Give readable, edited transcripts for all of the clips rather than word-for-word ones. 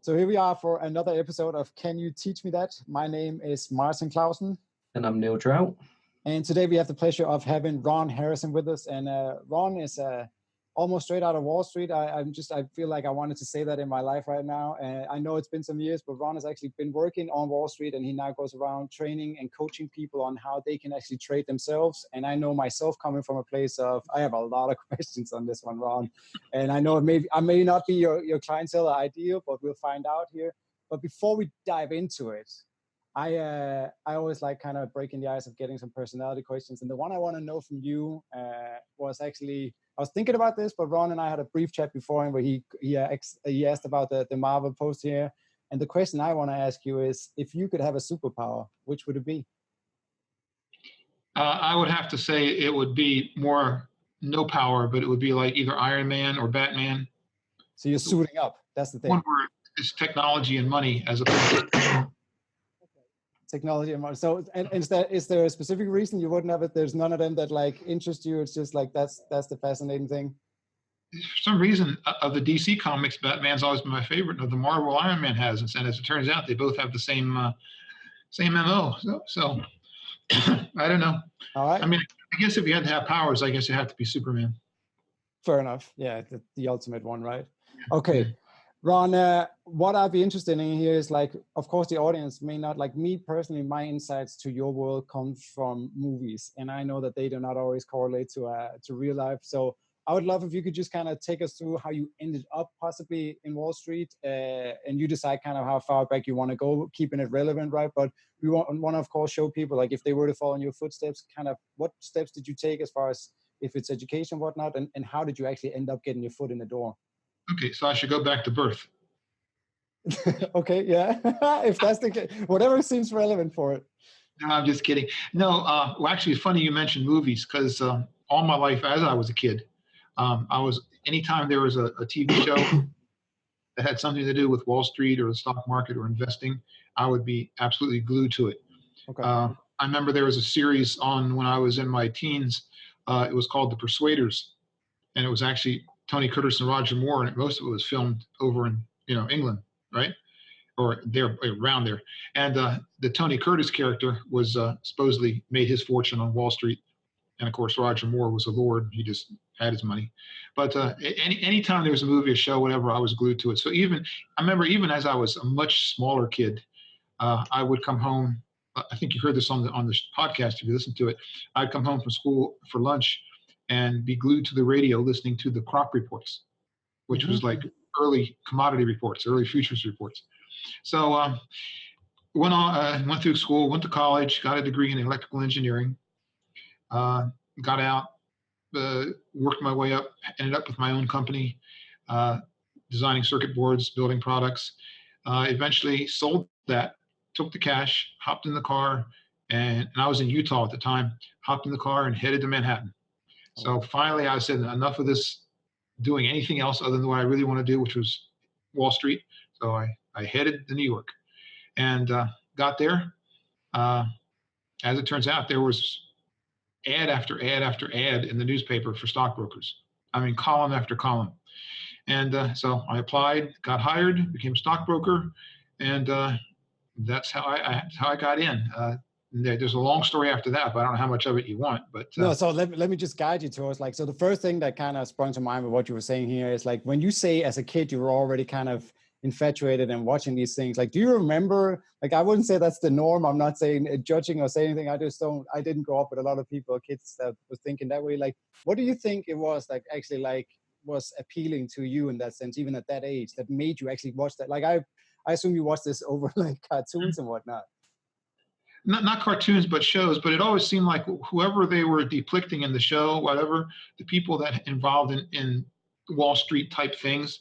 So here we are for another episode of Can You Teach Me That? My name is Martin Clausen. And I'm Neil Trout. And today we have the pleasure of having Ron Harrison with us. And Ron is almost straight out of Wall Street. I feel like I wanted to say that in my life right now. And I know it's been some years, but Ron has actually been working on Wall Street, and he now goes around training and coaching people on how they can actually trade themselves. And I know myself, coming from a place of, I have a lot of questions on this one, Ron. And I know I may not be your clientele ideal, but we'll find out here. But before we dive into it, I always like kind of breaking the ice of getting some personality questions. And the one I want to know from you was actually, I was thinking about this, but Ron and I had a brief chat before where he asked about the Marvel post here. And the question I want to ask you is, if you could have a superpower, which would it be? I would have to say it would be more no power, but it would be like either Iron Man or Batman. So you're suiting up. That's the thing. One word is technology and money as opposed to technology and money. So, and is there a specific reason you wouldn't have it? There's none of them that like interest you. It's just like that's the fascinating thing. For some reason, of the DC comics, Batman's always been my favorite. And of the Marvel, Iron Man has, and as it turns out, they both have the same MO. So I don't know. All right. I mean, I guess if you had to have powers, I guess you have to be Superman. Fair enough. Yeah, the ultimate one, right? Okay. Ron, what I'd be interested in here is, like, of course, the audience may not, like me personally, my insights to your world come from movies. And I know that they do not always correlate to real life. So I would love if you could just kind of take us through how you ended up possibly in Wall Street, and you decide kind of how far back you want to go, keeping it relevant, right? But we want to, of course, show people, like, if they were to follow in your footsteps, kind of what steps did you take as far as if it's education, whatnot, and how did you actually end up getting your foot in the door? Okay, so I should go back to birth. Okay, yeah. If that's the case, whatever seems relevant for it. No, I'm just kidding. No, well, actually, it's funny you mentioned movies, because all my life, as I was a kid, anytime there was a TV show that had something to do with Wall Street or the stock market or investing, I would be absolutely glued to it. Okay. I remember there was a series on when I was in my teens. It was called The Persuaders, and it was actually Tony Curtis and Roger Moore, and most of it was filmed over in England, right, or there around there. And the Tony Curtis character was supposedly made his fortune on Wall Street, and of course Roger Moore was a lord; he just had his money. But anytime there was a movie, a show, whatever, I was glued to it. So I remember even as I was a much smaller kid, I would come home. I think you heard this on the podcast if you listened to it. I'd come home from school for lunch and be glued to the radio listening to the crop reports, which was like early commodity reports, early futures reports. So went through school, went to college, got a degree in electrical engineering, got out, worked my way up, ended up with my own company, designing circuit boards, building products. Eventually sold that, took the cash, hopped in the car, and I was in Utah at the time, hopped in the car and headed to Manhattan. So finally I said, enough of this doing anything else other than what I really want to do, which was Wall Street. So I headed to New York and got there. As it turns out, there was ad after ad after ad in the newspaper for stockbrokers. I mean, column after column. And so I applied, got hired, became a stockbroker, and that's how I got in. There's a long story after that, but I don't know how much of it you want. But no, so let me just guide you towards, like, so the first thing that kind of sprung to mind with what you were saying here is, like, when you say as a kid you were already kind of infatuated and watching these things, like, do you remember, like, I wouldn't say that's the norm, I'm not saying judging or saying anything, I didn't grow up with a lot of people, kids that was thinking that way. Like, what do you think it was, like, actually, like, was appealing to you in that sense, even at that age, that made you actually watch that? Like, I assume you watched this over like cartoons and whatnot. Not cartoons, but shows. But it always seemed like whoever they were depicting in the show, whatever, the people that involved in Wall Street type things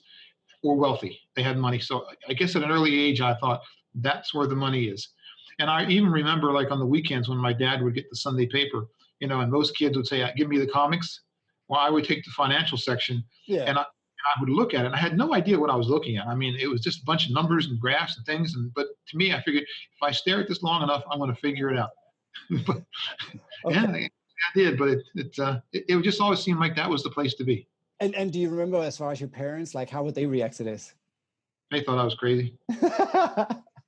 were wealthy. They had money. So I guess at an early age, I thought that's where the money is. And I even remember, like, on the weekends when my dad would get the Sunday paper, and most kids would say, give me the comics. Well, I would take the financial section, and I would look at it. And I had no idea what I was looking at. I mean, it was just a bunch of numbers and graphs and things. But to me, I figured if I stare at this long enough, I'm going to figure it out. But yeah, I did. But it just always seemed like that was the place to be. And do you remember, as far as your parents, like, how would they react to this? They thought I was crazy.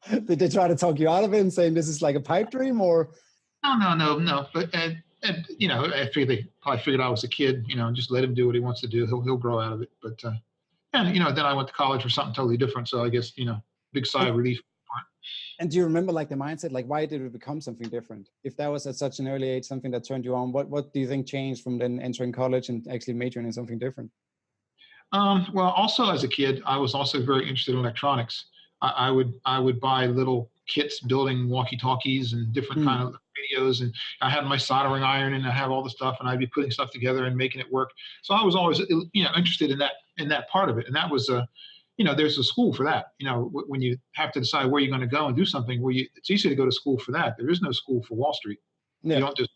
Did they try to talk you out of it and saying this is like a pipe dream, or? No. But and you know, I figured they probably figured I was a kid. You know, just let him do what he wants to do. He'll grow out of it. But and you know, then I went to college for something totally different. So I guess, you know, big sigh And, of relief. and do you remember like the mindset? Like, why did it become something different? If that was at such an early age, something that turned you on, what do you think changed from then entering college and actually majoring in something different? Well, also as a kid, I was also very interested in electronics. I would buy little kits building walkie-talkies and different Hmm. kind of radios, and I had my soldering iron and I have all the stuff, and I'd be putting stuff together and making it work. So I was always, you know, interested in that part of it, and that was you know, there's a school for that. You know, when you have to decide where you're going to go and do something, it's easy to go to school for that. There is no school for Wall Street. You Yeah. don't just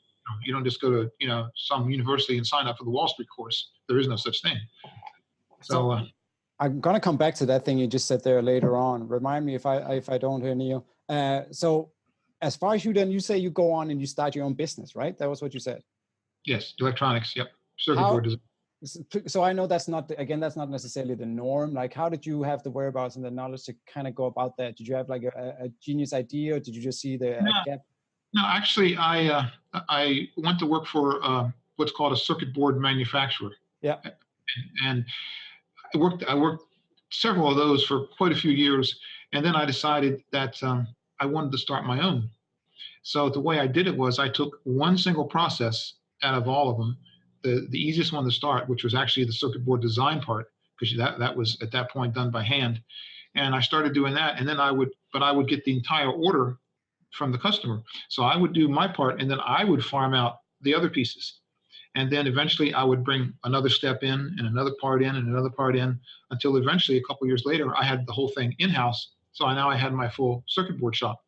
you don't just go to, you know, some university and sign up for the Wall Street course. There is no such thing. So So I'm gonna come back to that thing you just said there later on. Remind me if I don't hear Neil. So as far as you say you go on and you start your own business, right? That was what you said. yes, electronics. Yep, circuit How? board design. So I know that's not again that's not necessarily the norm. Like, how did you have the whereabouts and the knowledge to kind of go about that? Did you have like a genius idea, or did you just see the No, gap? no, actually, I went to work for what's called a circuit board manufacturer, Yeah. and I worked several of those for quite a few years, and then I decided that I wanted to start my own. So the way I did it was I took one single process out of all of them, the easiest one to start, which was actually the circuit board design part, because that was at that point done by hand, and I started doing that, and then I would get the entire order from the customer. So I would do my part, and then I would farm out the other pieces. And then eventually I would bring another step in and another part in and another part in until eventually a couple years later, I had the whole thing in-house. So I had my full circuit board shop.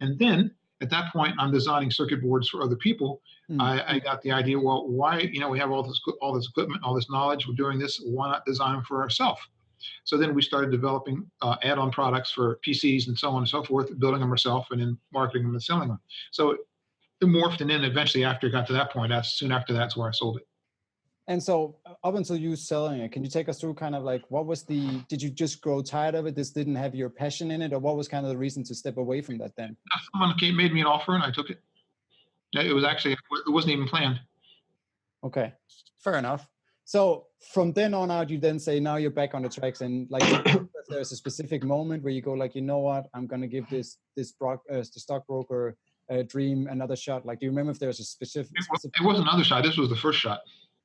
And then at that point, I'm designing circuit boards for other people. Mm. I got the idea, well, why, you know, we have all this equipment, all this knowledge, we're doing this, why not design them for ourselves? So then we started developing add-on products for PCs and so on and so forth, building them ourselves and then marketing them and selling them. So it morphed, and then eventually after it got to that point, soon after that's where I sold it. And so up until you selling it, can you take us through kind of like did you just grow tired of it? This didn't have your passion in it, or what was kind of the reason to step away from that then? Someone made me an offer and I took it. It was actually, it wasn't even planned. Okay, fair enough. So from then on out, you then say, now you're back on the tracks, and like there's a specific moment where you go like, you know what, I'm going to give the stockbroker dream another shot. Like, do you remember if there's a specific? It wasn't another shot. This was the first shot.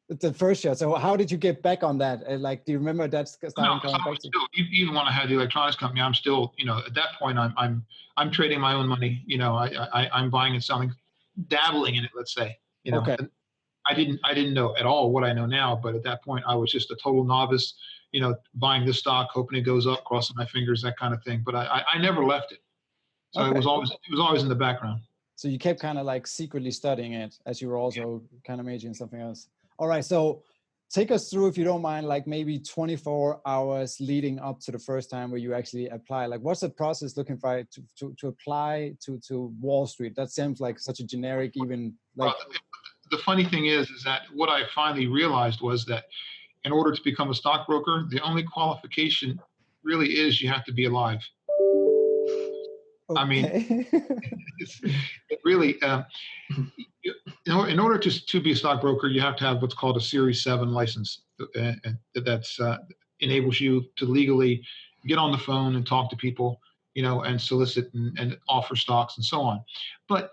The first shot. So how did you get back on that? Like, do you remember that starting coming back to? Even when I had the electronics company, I'm still, you know, at that point, I'm trading my own money. You know, I'm buying and selling, dabbling in it. Let's say, you know, okay. I didn't know at all what I know now, but at that point, I was just a total novice. You know, buying this stock, hoping it goes up, crossing my fingers, that kind of thing. But I never left it. So okay. it was always in the background. So you kept kind of like secretly studying it as you were also kind of majoring in something else. All right. So take us through, if you don't mind, like maybe 24 hours leading up to the first time where you actually apply. Like, what's the process looking for to apply to Wall Street? That seems like such a generic, even like. Well, the funny thing is that what I finally realized was that in order to become a stockbroker, the only qualification really is you have to be alive. Okay. I mean, it really, in order to be a stockbroker, you have to have what's called a Series 7 license. That's enables you to legally get on the phone and talk to people, you know, and solicit and offer stocks and so on. But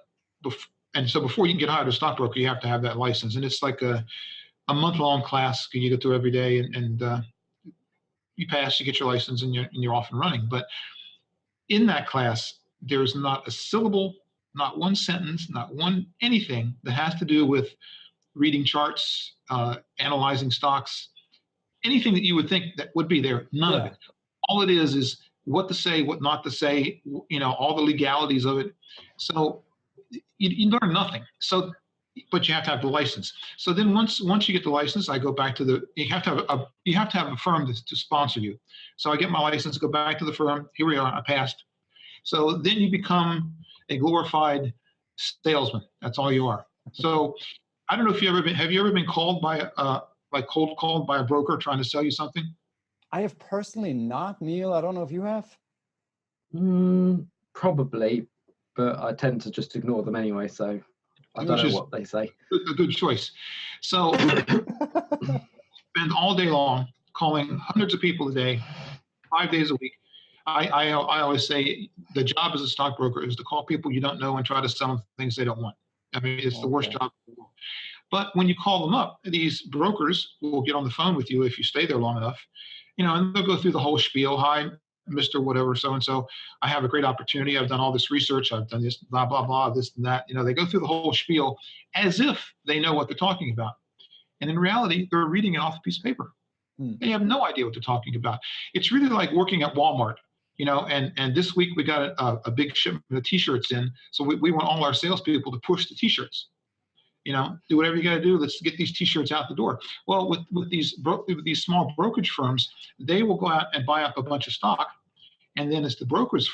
so before you can get hired as a stockbroker, you have to have that license. And it's like a month-long class you go through every day, and you pass, you get your license, and you're off and running. But in that class, there's not a syllable, not one sentence, not one anything that has to do with reading charts, analyzing stocks, anything that you would think that would be there. None of it. All it is what to say, what not to say, you know, all the legalities of it. So you learn nothing. So, but you have to have the license. So then once you get the license, I go back to you have to have a firm to sponsor you. So I get my license, go back to the firm. Here we are. I passed. So then you become a glorified salesman. That's all you are. So I don't know if have you ever been called by like cold called by a broker trying to sell you something? I have personally not, Neil. I don't know if you have. Probably, but I tend to just ignore them anyway, so I don't Which know is what they say. a good choice. So spend all day long calling hundreds of people a day, 5 days a week. I always say the job as a stockbroker is to call people you don't know and try to sell them things they don't want. I mean, it's the worst job in the world. But when you call them up, these brokers will get on the phone with you if you stay there long enough, and they'll go through the whole spiel. Hi, Mr. Whatever, so-and-so. I have a great opportunity. I've done all this research. I've done this, blah, blah, blah, this and that. They go through the whole spiel as if they know what they're talking about. And in reality, they're reading it off a piece of paper. They have no idea what they're talking about. It's really like working at Walmart, and this week we got a big shipment of T-shirts in. So we want all our salespeople to push the T-shirts. Do whatever you got to do. Let's get these T-shirts out the door. Well, with these small brokerage firms, they will go out and buy up a bunch of stock, and then it's the broker's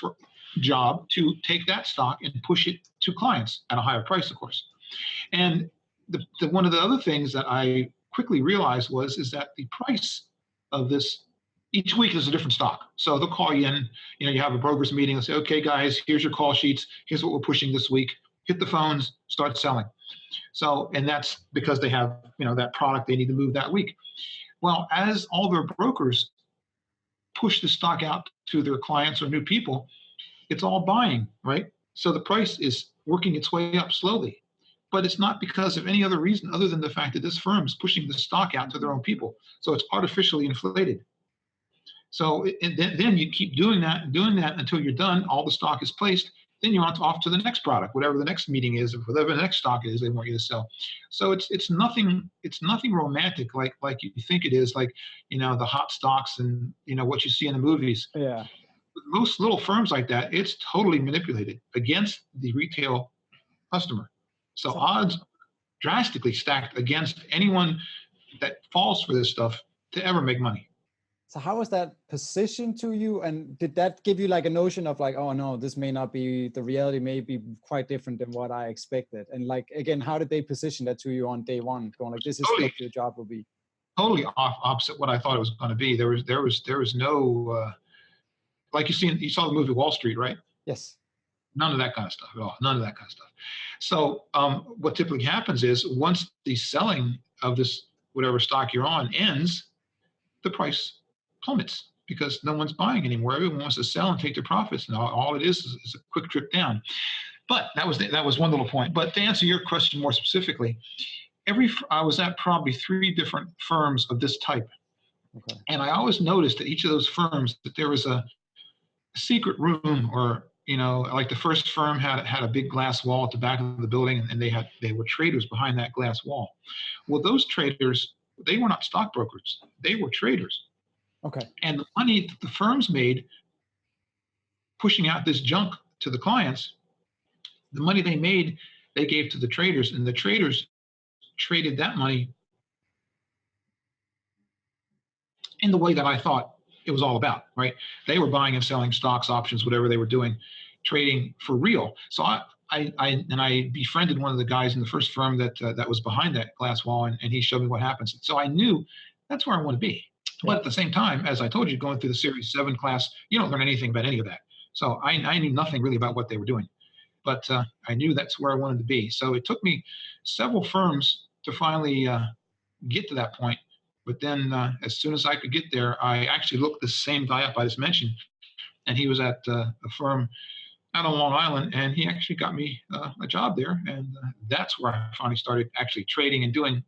job to take that stock and push it to clients at a higher price, of course. And one of the other things that I quickly realized is that the price of this each week is a different stock. So they'll call you in. You have a brokers meeting and say, okay, guys, here's your call sheets. Here's what we're pushing this week. Hit the phones, start selling. So, and that's because they have, that product they need to move that week. Well, as all their brokers push the stock out to their clients or new people, it's all buying, right? So the price is working its way up slowly, but it's not because of any other reason other than the fact that this firm is pushing the stock out to their own people. So it's artificially inflated. So then you keep doing that until you're done. All the stock is placed. Then you're off to the next product, whatever the next meeting is, or whatever the next stock is they want you to sell. So it's nothing romantic like you think it is, like the hot stocks and what you see in the movies. Yeah. Most little firms like that, it's totally manipulated against the retail customer. So odds drastically stacked against anyone that falls for this stuff to ever make money. So how was that positioned to you? And did that give you like a notion of like, oh no, this may not be, the reality may be quite different than what I expected? And like, again, how did they position that to you on day one? Going like, this is what your job will be. Totally opposite what I thought it was going to be. There was no, like you saw the movie Wall Street, right? Yes. None of that kind of stuff at all. None of that kind of stuff. So what typically happens is once the selling of this, whatever stock you're on ends, the price plummets because no one's buying anymore. Everyone wants to sell and take their profits. And all it is a quick trip down. But that was one little point. But to answer your question more specifically, I was at probably 3 different firms of this type. Okay. And I always noticed at each of those firms that there was a secret room, or like the first firm had a big glass wall at the back of the building, and they were traders behind that glass wall. Well, those traders, they were not stockbrokers. They were traders. Okay. And the money that the firms made pushing out this junk to the clients, the money they made, they gave to the traders, and the traders traded that money in the way that I thought it was all about, right? They were buying and selling stocks, options, whatever they were doing, trading for real. So I befriended one of the guys in the first firm that was behind that glass wall, and he showed me what happens. So I knew that's where I want to be. Yeah. But at the same time, as I told you, going through the Series 7 class, you don't learn anything about any of that. So I knew nothing really about what they were doing. But I knew that's where I wanted to be. So it took me several firms to finally get to that point. But then as soon as I could get there, I actually looked the same guy up I just mentioned, and he was at a firm out on Long Island, and he actually got me a job there. And that's where I finally started actually trading and doing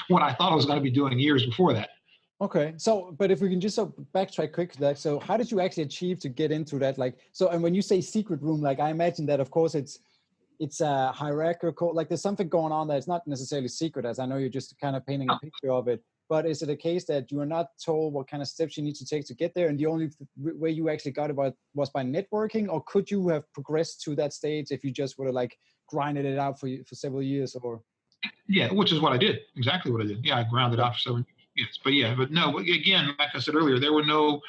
what I thought I was going to be doing years before that. Okay. So, but if we can just backtrack quickly, so how did you actually achieve to get into that? Like, so, and when you say secret room, like I imagine that of course it's a hierarchical, like there's something going on that's not necessarily secret, as I know you're just kind of painting a picture of it. But is it a case that you are not told what kind of steps you need to take to get there? And the only way you actually got it was by networking, or could you have progressed to that stage if you just would have like grinded it out for several years? Or yeah, which is what I did. Exactly what I did. Yeah, I grounded out for 7 years. Yes, but no. Again, like I said earlier, there were no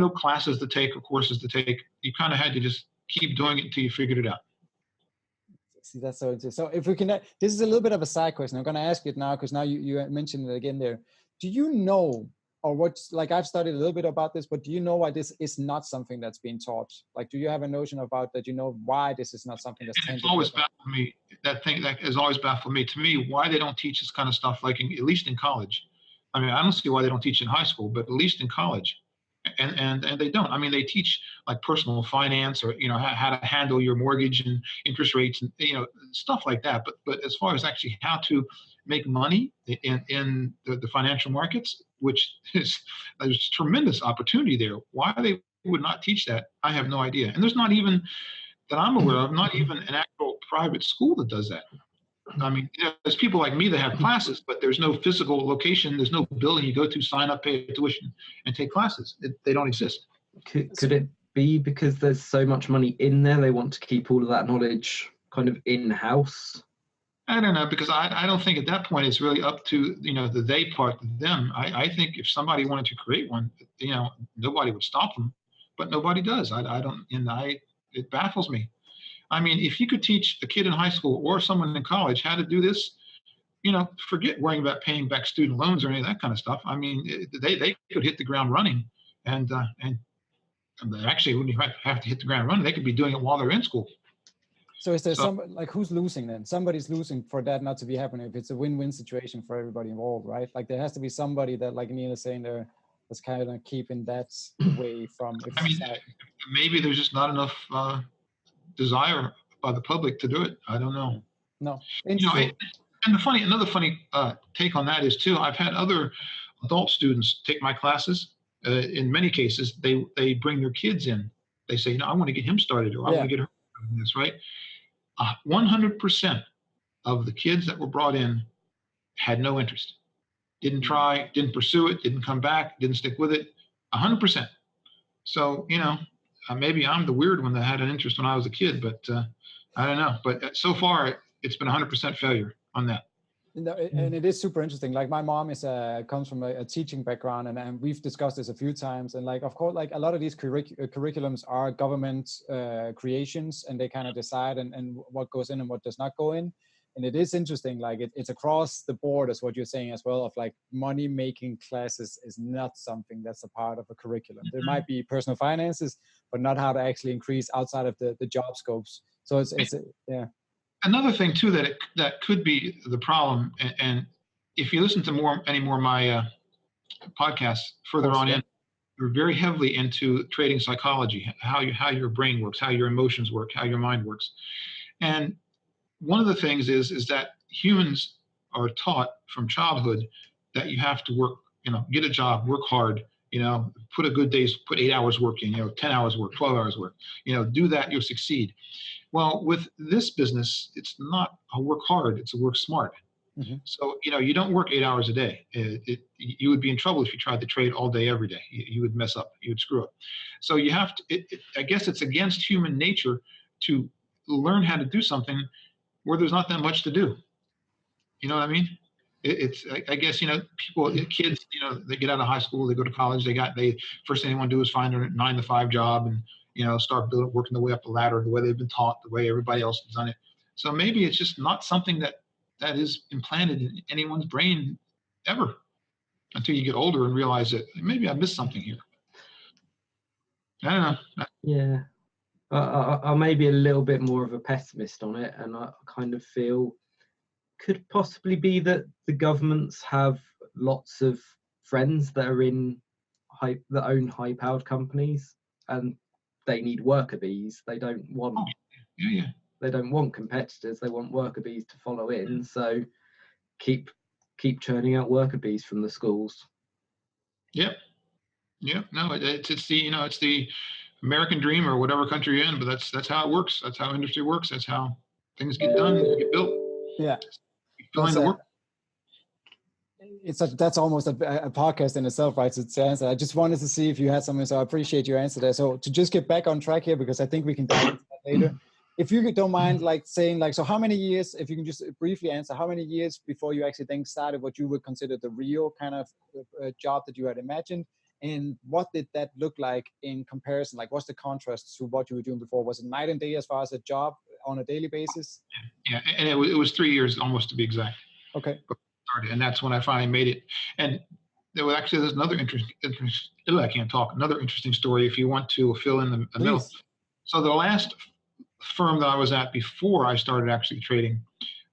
classes to take or courses to take. You kind of had to just keep doing it until you figured it out. See, that's so interesting. So if we can, this is a little bit of a side question. I'm going to ask you it now because now you mentioned it again there. Do you know or what's like, I've studied a little bit about this, but do you know why this is not something that's being taught? Like, do you have a notion about that? You know why this is not something that's It's tended always toward? baffled me. That thing that has always baffled me. To me, why they don't teach this kind of stuff, like at least in college. I mean, I don't see why they don't teach in high school, but at least in college, and they don't. I mean, they teach like personal finance, or how to handle your mortgage and interest rates, and stuff like that. But as far as actually how to make money in the financial markets, which is there's tremendous opportunity there. Why they would not teach that, I have no idea. And there's not even that I'm aware of, not even an actual private school that does that. I mean, there's people like me that have classes, but there's no physical location. There's no building you go to, sign up, pay tuition, and take classes. They don't exist. Could it be because there's so much money in there, they want to keep all of that knowledge kind of in-house? I don't know, because I don't think at that point it's really up to the they part of them. I think if somebody wanted to create one, nobody would stop them, but nobody does. I don't, it baffles me. I mean, if you could teach a kid in high school or someone in college how to do this, forget worrying about paying back student loans or any of that kind of stuff. I mean, they could hit the ground running, and they actually wouldn't have to hit the ground running. They could be doing it while they're in school. So is there some, like, who's losing then? Somebody's losing for that not to be happening. If it's a win-win situation for everybody involved, right? Like, there has to be somebody that, like Neil is saying there, that's kind of keeping that away from. I mean, maybe there's just not enough desire by the public to do it. I don't know. No. And another funny take on that is too, I've had other adult students take my classes. In many cases, they bring their kids in. They say, I want to get him started, or I want to get her started in this, right? 100% of the kids that were brought in had no interest. Didn't try, didn't pursue it, didn't come back, didn't stick with it. 100%. So, maybe I'm the weird one that had an interest when I was a kid, but I don't know. But so far, it's been 100% failure on that. And it is super interesting. Like, my mom comes from a teaching background, and we've discussed this a few times. And like, of course, like a lot of these curriculums are government creations, and they kind of decide and what goes in and what does not go in. And it is interesting, like it's across the board, as what you're saying as well, of like money making classes is not something that's a part of a curriculum. There might be personal finances, but not how to actually increase outside of the job scopes. So it's yeah. Another thing too that could be the problem, and if you listen to any more of my podcasts further on in, we're very heavily into trading psychology, how your brain works, how your emotions work, how your mind works. And one of the things is that humans are taught from childhood that you have to work, get a job, work hard, put 8 hours work in, 10 hours work, 12 hours work, do that, you'll succeed. Well, with this business, it's not a work hard, it's a work smart. Mm-hmm. So, you don't work 8 hours a day. You would be in trouble if you tried to trade all day, every day. You would mess up, you would screw up. So you have to, I guess it's against human nature to learn how to do something where there's not that much to do. You know what I mean? I guess, kids, they get out of high school, they go to college, first thing they want to do is find a 9-to-5 job and, start working their way up the ladder the way they've been taught, the way everybody else has done it. So maybe it's just not something that is implanted in anyone's brain ever until you get older and realize that maybe I missed something here. I don't know. Yeah. I may be a little bit more of a pessimist on it, and I kind of feel could possibly be that the governments have lots of friends that are that own high-powered companies, and they need worker bees. They don't want they don't want competitors. They want worker bees to follow in. So keep churning out worker bees from the schools. Yep. No, it's the American dream, or whatever country you're in, but that's how it works. That's how industry works. That's how things get done, get built. Yeah. Work. That's almost a podcast in itself, right? To answer. I just wanted to see if you had something, so I appreciate your answer there. So to just get back on track here, because I think we can dive into that later. If you don't mind, like saying, like, so how many years, if you can just briefly answer, how many years before you actually then started what you would consider the real kind of job that you had imagined? And what did that look like in comparison? Like, what's the contrast to what you were doing before? Was it night and day as far as a job on a daily basis? Yeah, and it was 3 years almost, to be exact. Okay. And that's when I finally made it. And there's another I can't talk. Another interesting story if you want to fill in the middle. Please. So the last firm that I was at before I started actually trading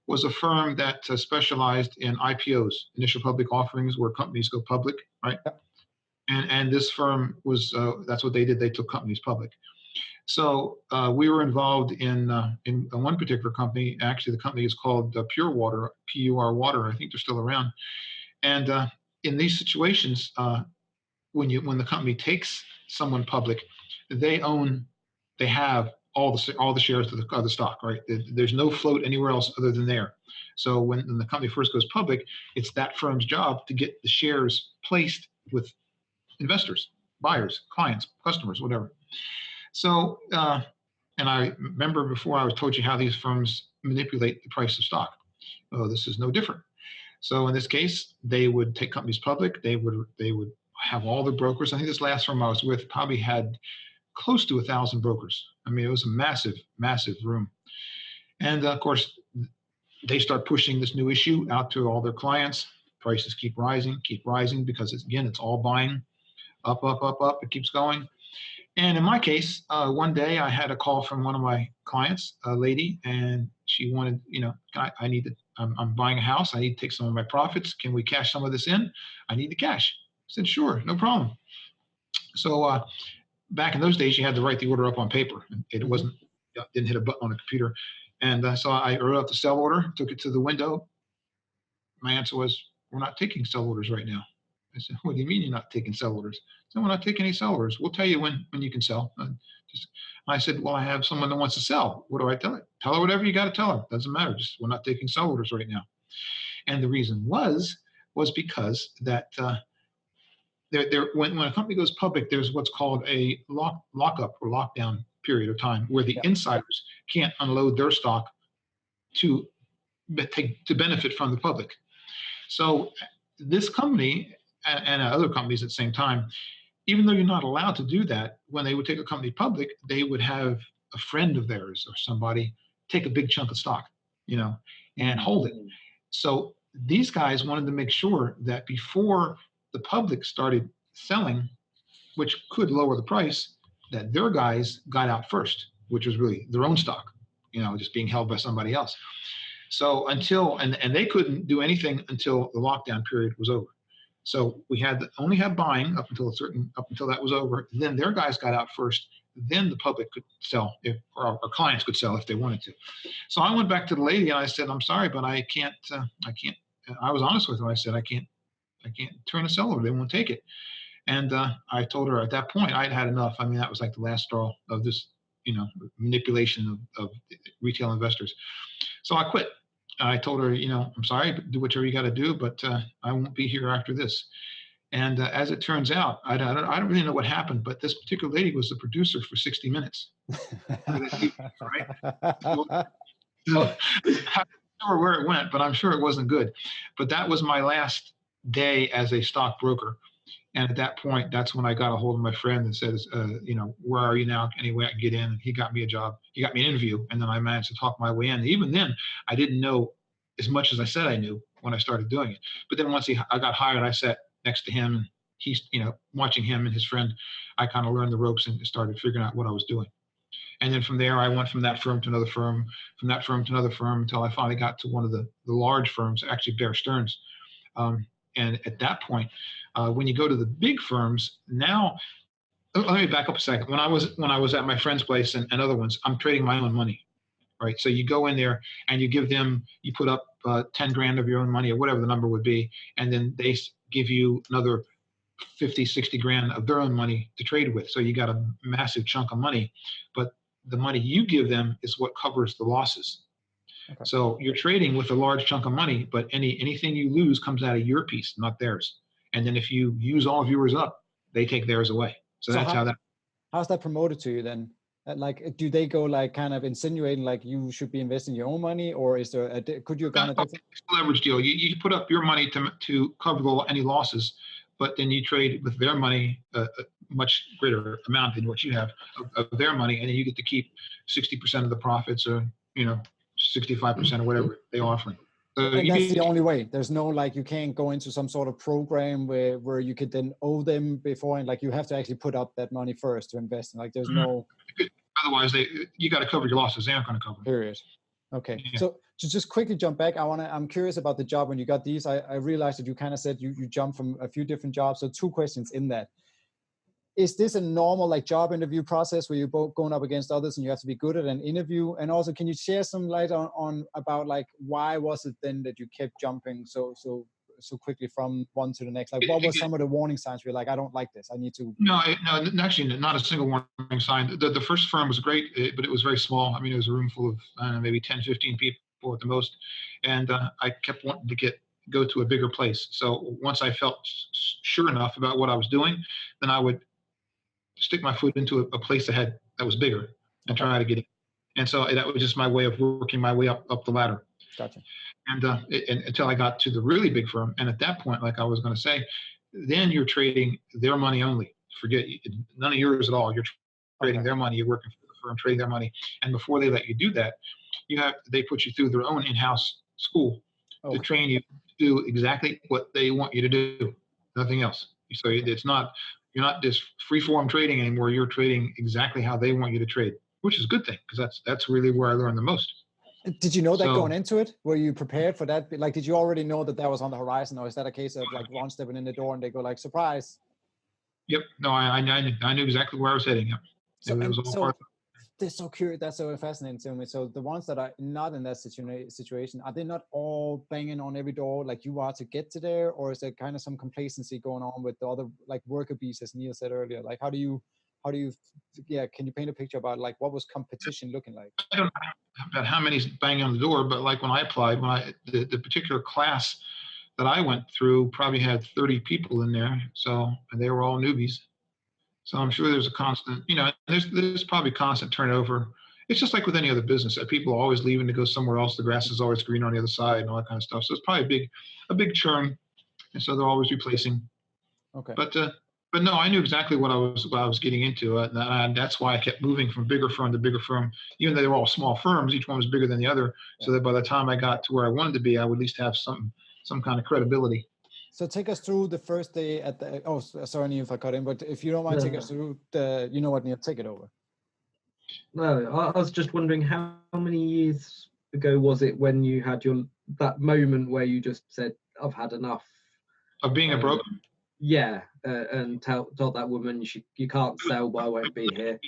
was a firm that specialized in IPOs, initial public offerings, where companies go public, right? Yep. And this firm was that's what they did. They took companies public. So we were involved in one particular company. Actually, the company is called Pure Water, PUR Water. I think they're still around. And in these situations, when the company takes someone public, they have all the shares of the stock, right? There's no float anywhere else other than there. So when the company first goes public, it's that firm's job to get the shares placed with investors, buyers, clients, customers, whatever. So, and I remember before I told you how these firms manipulate the price of stock. Oh, this is no different. So in this case, they would take companies public. They would have all the brokers. I think this last firm I was with probably had close to 1,000 brokers. I mean, it was a massive, massive room. And of course, they start pushing this new issue out to all their clients. Prices keep rising because it's all buying up, up, up, up. It keeps going. And in my case, one day I had a call from one of my clients, a lady, and she wanted, I'm buying a house. I need to take some of my profits. Can we cash some of this in? I need the cash. I said, sure, no problem. So back in those days, you had to write the order up on paper. It didn't hit a button on a computer. And so I wrote up the sell order, took it to the window. My answer was, we're not taking sell orders right now. I said, what do you mean you're not taking sell orders? I said, we're not taking any sell orders. We'll tell you when you can sell. I said, well, I have someone that wants to sell. What do I tell her? Tell her whatever you got to tell her. Doesn't matter. Just we're not taking sell orders right now. And the reason was because that when a company goes public, there's what's called a lockup or lockdown period of time where the insiders can't unload their stock to benefit from the public. So this company and other companies at the same time, even though you're not allowed to do that, when they would take a company public, they would have a friend of theirs or somebody take a big chunk of stock, and hold it. So these guys wanted to make sure that before the public started selling, which could lower the price, that their guys got out first, which was really their own stock, just being held by somebody else. So and they couldn't do anything until the lockdown period was over. So we only had buying up until that was over. Then their guys got out first. Then the public could sell or our clients could sell if they wanted to. So I went back to the lady and I said, I'm sorry, but I can't. I was honest with her. I said, I can't turn a sell order. They won't take it. And I told her at that point I'd had enough. I mean, that was like the last straw of this, manipulation of retail investors. So I quit. I told her, I'm sorry, but do whatever you got to do, but I won't be here after this. And as it turns out, I don't really know what happened, but this particular lady was the producer for 60 Minutes. Right? So I don't know where it went, but I'm sure it wasn't good. But that was my last day as a stockbroker. And at that point, that's when I got a hold of my friend and says, where are you now? Any way I can get in? And he got me a job. He got me an interview. And then I managed to talk my way in. And even then, I didn't know as much as I said I knew when I started doing it. But then once I got hired, I sat next to him and he's, watching him and his friend, I kind of learned the ropes and started figuring out what I was doing. And then from there, I went from that firm to another firm, from that firm to another firm until I finally got to one of the large firms, actually Bear Stearns. And at that point, when you go to the big firms now, let me back up a second. When I was at my friend's place and other ones, I'm trading my own money, right? So you go in there and you put up 10 grand of your own money or whatever the number would be, and then they give you another 50, 60 grand of their own money to trade with. So you got a massive chunk of money, but the money you give them is what covers the losses. Okay. So you're trading with a large chunk of money, but anything you lose comes out of your piece, not theirs. And then if you use all of yours up, they take theirs away. So that's how's that promoted to you then? Like, do they go like kind of insinuating like you should be investing your own money, or is there could you kind of it's a leverage deal? You put up your money to cover any losses, but then you trade with their money a much greater amount than what you have of their money, and then you get to keep 60% of the profits, or 65% or whatever they offer. So And you that's the can, only way. There's no like you can't go into some sort of program where you could then owe them before, and like you have to actually put up that money first to invest. And like there's no otherwise you got to cover your losses. They aren't going to cover them. period. Okay. Yeah. So to just quickly jump back, I'm curious about the job when you got these. I realized that you kind of said you jumped from a few different jobs. So two questions in that. Is this a normal like job interview process where you're both going up against others and you have to be good at an interview? And also, can you share some light on about like why was it then that you kept jumping so quickly from one to the next? Like, what was some of the warning signs where you're like, I don't like this, I need to? No, actually, not a single warning sign. The first firm was great, but it was very small. I mean, it was a room full of maybe 10, 15 people at the most, and I kept wanting to go to a bigger place. So once I felt sure enough about what I was doing, then I would stick my foot into a place that was bigger and try to get in. And so that was just my way of working my way up the ladder. Gotcha. And until I got to the really big firm. And at that point, like I was going to say, then you're trading their money only. Forget none of yours at all. You're trading their money. You're working for the firm, trading their money. And before they let you do that, they put you through their own in-house school to train you to do exactly what they want you to do, nothing else. So it's not, you're not just free-form trading anymore. You're trading exactly how they want you to trade, which is a good thing because that's really where I learned the most. Did you know that going into it? Were you prepared for that? Like, did you already know that was on the horizon, or is that a case of like Ron stepping in the door and they go like, surprise? Yep. No, I knew exactly where I was heading. Yep. They're so curious. That's so fascinating to me. So the ones that are not in that situation, are they not all banging on every door like you are to get to there? Or is there kind of some complacency going on with the other like worker bees, as Neil said earlier? Like, how do you, can you paint a picture about like, what was competition looking like? I don't know about how many's banging on the door, but like when I applied, the particular class that I went through probably had 30 people in there. So they were all newbies. So I'm sure there's a constant, there's probably constant turnover. It's just like with any other business that people are always leaving to go somewhere else. The grass is always greener on the other side and all that kind of stuff. So it's probably a big churn. And so they're always replacing. Okay. But no, I knew exactly what I was getting into. And that's why I kept moving from bigger firm to bigger firm, even though they were all small firms, each one was bigger than the other. Yeah. So that by the time I got to where I wanted to be, I would at least have some kind of credibility. So take us through the first day at the, sorry, Neil, if I cut in, but if you don't mind, take us through you know what, Neil, take it over. No, I was just wondering how many years ago was it when you had that moment where you just said, I've had enough. Of being a broker? Yeah, and told that woman you can't sell, but I won't be here.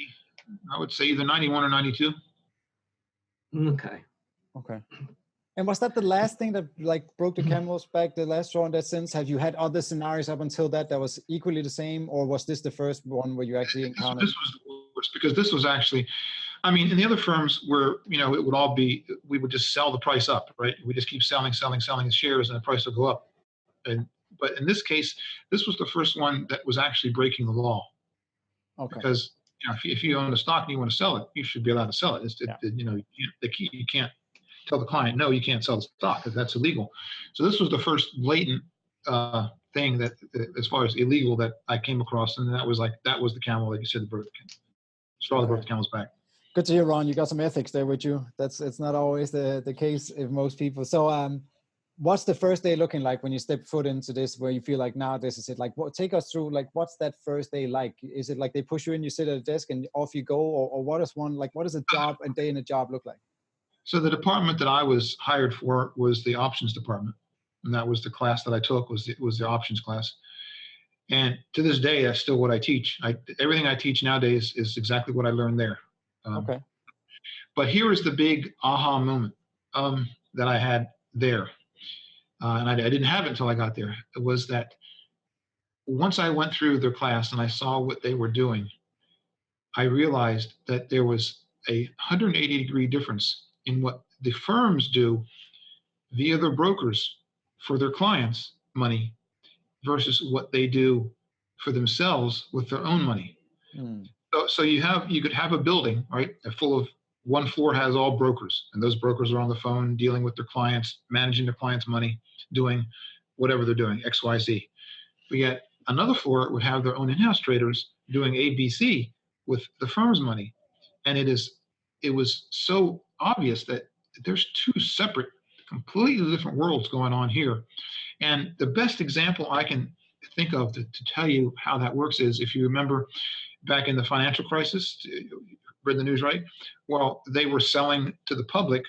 I would say either 91 or 92. Okay. And was that the last thing that like broke the camel's back, the last straw in that sense? Have you had other scenarios up until that was equally the same, or was this the first one where you actually encountered? This was the worst because this was actually, I mean, in the other firms where, it would all be, we would just sell the price up, right? We just keep selling the shares and the price will go up. But in this case, this was the first one that was actually breaking the law. Okay. Because, if you own a stock and you want to sell it, you should be allowed to sell it. You can't tell the client, no, you can't sell the stock because that's illegal. So this was the first blatant thing that, as far as illegal, that I came across, and that was the camel, like you said, the straw that broke the camel's back. Good to hear, Ron. You got some ethics there with you. It's not always the case if most people. So what's the first day looking like when you step foot into this, where you feel like now this is it? Like, take us through, like, what's that first day like? Is it like they push you in, you sit at a desk and off you go, or what is what does a day in a job look like? So the department that I was hired for was the options department, and that was the class that I took was the options class. And to this day, that's still what I teach. Everything I teach nowadays is exactly what I learned there. Okay. But here is the big aha moment that I had there. And I didn't have it until I got there. It was that once I went through their class and I saw what they were doing, I realized that there was a 180-degree difference in what the firms do via their brokers for their clients' money versus what they do for themselves with their own money. Mm. So you could have a building, right, full of, one floor has all brokers, and those brokers are on the phone dealing with their clients, managing their clients' money, doing whatever they're doing, X, Y, Z. But yet another floor would have their own in-house traders doing ABC with the firm's money. And it was so obvious that there's two separate, completely different worlds going on here. And the best example I can think of to tell you how that works is, if you remember back in the financial crisis, read the news, right? Well, they were selling to the public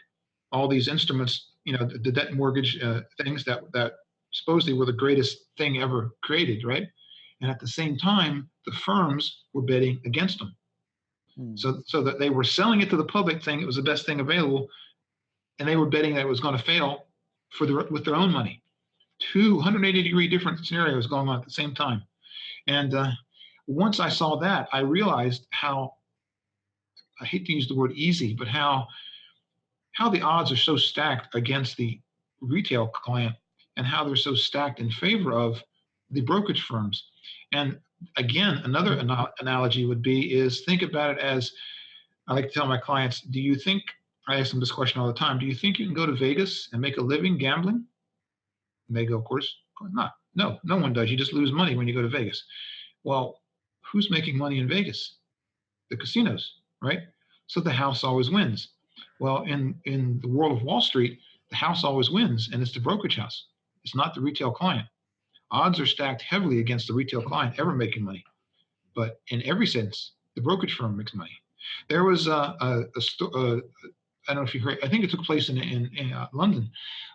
all these instruments, the debt and mortgage things that supposedly were the greatest thing ever created, right? And at the same time, the firms were betting against them. So that they were selling it to the public, saying it was the best thing available, and they were betting that it was going to fail with their own money. 180-degree different scenarios going on at the same time. And once I saw that, I realized how, I hate to use the word easy, but how the odds are so stacked against the retail client, and how they're so stacked in favor of the brokerage firms. And again, another analogy would be is, think about it as, I like to tell my clients, do you think, I ask them this question all the time, do you think you can go to Vegas and make a living gambling? And they go, of course not. No one does. You just lose money when you go to Vegas. Well, who's making money in Vegas? The casinos, right? So the house always wins. Well, in the world of Wall Street, the house always wins, and it's the brokerage house. It's not the retail client. Odds are stacked heavily against the retail client ever making money. But in every sense, the brokerage firm makes money. There was I don't know if you heard, I think it took place in London,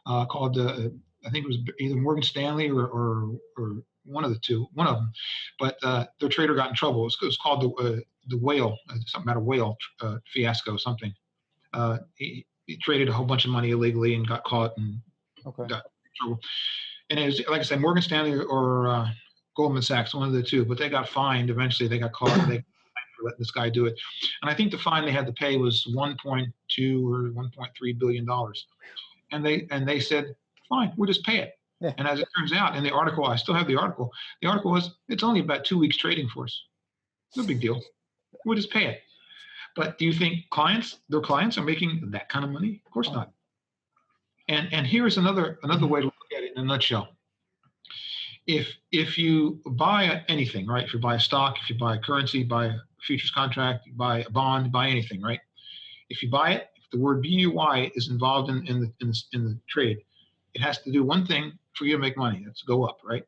called, I think it was either Morgan Stanley or one of them. But their trader got in trouble. It was called the whale, something about a whale fiasco, something. He traded a whole bunch of money illegally and got caught and got in trouble. And it was, like I said, Morgan Stanley or Goldman Sachs, one of the two, but they got fined. Eventually they got caught. They got fined for letting this guy do it. And I think the fine they had to pay was $1.2 or $1.3 billion. And they said, fine, we'll just pay it. Yeah. And as it turns out, in the article, I still have the article was, it's only about 2 weeks trading for us. No big deal. We'll just pay it. But do you think their clients are making that kind of money? Of course not. And here's another way to look at it in a nutshell. If you buy anything, right? If you buy a stock, if you buy a currency, buy a futures contract, you buy a bond, buy anything, right? If you buy it, if the word BUY is involved in the trade, it has to do one thing for you to make money. That's go up, right?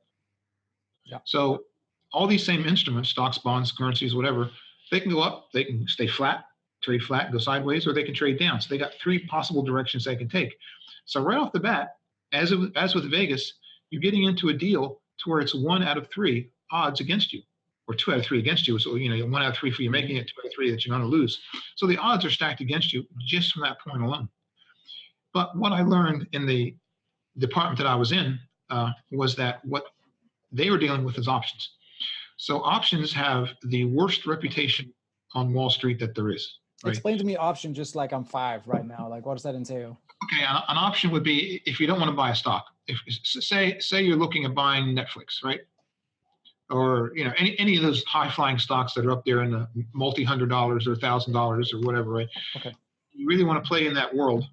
Yeah. So all these same instruments, stocks, bonds, currencies, whatever, they can go up, they can stay flat, trade flat, go sideways, or they can trade down. So they got 3 possible directions they can take. So right off the bat, as with Vegas, you're getting into a deal to where it's 1 out of 3 odds against you, or 2 out of 3 against you. So 1 out of 3 for you making it, 2 out of 3 that you're going to lose. So the odds are stacked against you just from that point alone. But what I learned in the department that I was in was that what they were dealing with is options. So options have the worst reputation on Wall Street that there is. Right? Explain to me option, just like I'm 5 right now. Like, what does that entail? Okay, an option would be if you don't want to buy a stock. If say you're looking at buying Netflix, right? Or any of those high-flying stocks that are up there in the multi-$100s or $1,000 or whatever, right? Okay. You really want to play in that world,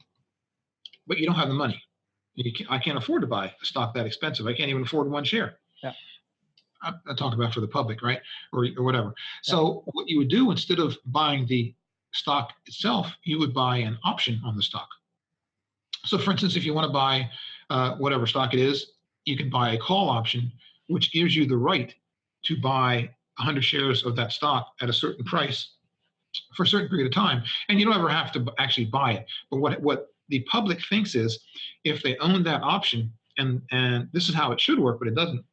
but you don't have the money. I can't afford to buy a stock that expensive. I can't even afford 1 share. Yeah. I talk about for the public, right? Or whatever. So what you would do, instead of buying the stock itself, you would buy an option on the stock. So for instance, if you want to buy whatever stock it is, you can buy a call option, which gives you the right to buy 100 shares of that stock at a certain price for a certain period of time. And you don't ever have to actually buy it. But what the public thinks is, if they own that option, and this is how it should work, but it doesn't,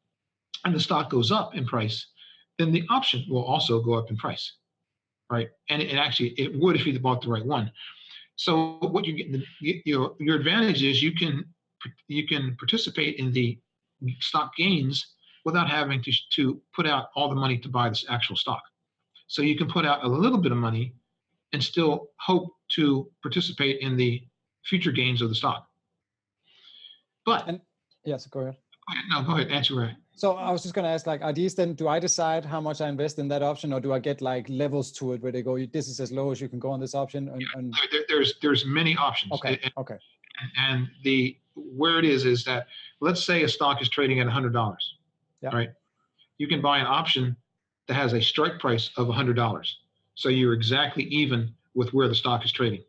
and the stock goes up in price, then the option will also go up in price, right? And it would if you bought the right one. So what you get, your advantage is you can participate in the stock gains without having to put out all the money to buy this actual stock. So you can put out a little bit of money and still hope to participate in the future gains of the stock. But yes, go ahead. No, go ahead. Answer right. So I was just going to ask, like, are these then, do I decide how much I invest in that option, or do I get like levels to it where they go, this is as low as you can go on this option? And there's many options. Okay. Okay. And where it is that, let's say a stock is trading at $100. Yeah. Right. You can buy an option that has a strike price of $100. So you're exactly even with where the stock is trading,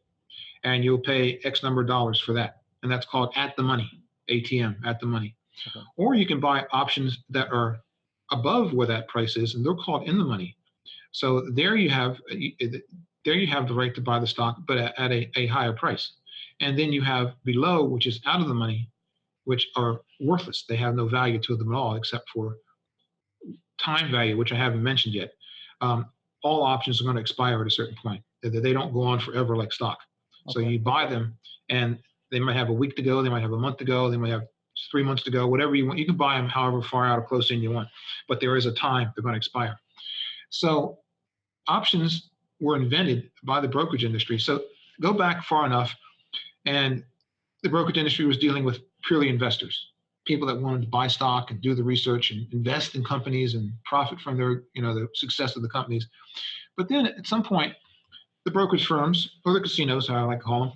and you'll pay X number of dollars for that. and that's called at the money, ATM, at the money. Okay. Or you can buy options that are above where that price is, and they're called in the money. So there you have the right to buy the stock, but at a higher price. And then you have below, which is out of the money, which are worthless. They have no value to them at all, except for time value, which I haven't mentioned yet. All options are going to expire at a certain point. They don't go on forever like stock. So Okay. you buy them, and they might have a week to go, they might have a month to go, they might have 3 months to go, whatever you want. You can buy them however far out or close in you want, but there is a time they're going to expire. So options were invented by the brokerage industry. So go back far enough, and the brokerage industry was dealing with purely investors, people that wanted to buy stock and do the research and invest in companies and profit from their, the success of the companies. But then at some point, the brokerage firms, or the casinos, how I like to call them,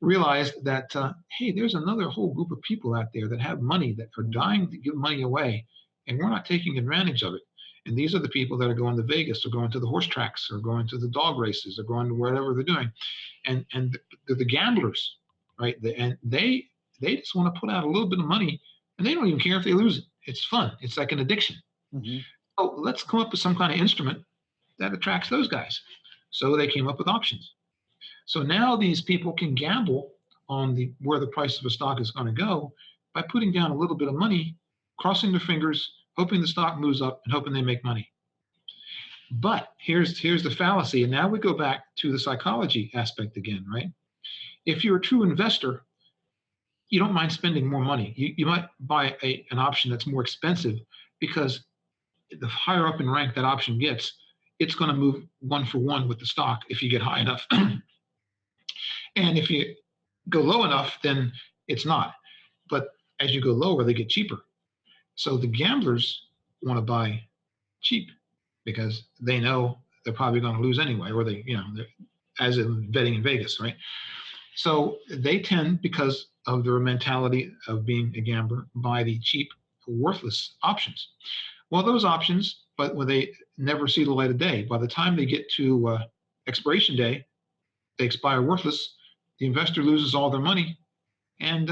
realized that, hey, there's another whole group of people out there that have money, that are dying to give money away, and we're not taking advantage of it. And these are the people that are going to Vegas, or going to the horse tracks, or going to the dog races, or going to whatever they're doing. And they're the gamblers, right? And they just want to put out a little bit of money, and they don't even care if they lose it. It's fun. It's like an addiction. Mm-hmm. So let's come up with some kind of instrument that attracts those guys. So they came up with options. So now these people can gamble on where the price of a stock is going to go by putting down a little bit of money, crossing their fingers, hoping the stock moves up, and hoping they make money. But here's the fallacy, and now we go back to the psychology aspect again, right? If you're a true investor, you don't mind spending more money. You might buy an option that's more expensive, because the higher up in rank that option gets, it's going to move 1 for 1 with the stock if you get high enough. And if you go low enough, then it's not. But as you go lower, they get cheaper. So the gamblers want to buy cheap, because they know they're probably going to lose anyway, or as in betting in Vegas, right? So they tend, because of their mentality of being a gambler, buy the cheap, worthless options. Well, those options, but when they never see the light of day, by the time they get to expiration day, they expire worthless. The investor loses all their money, and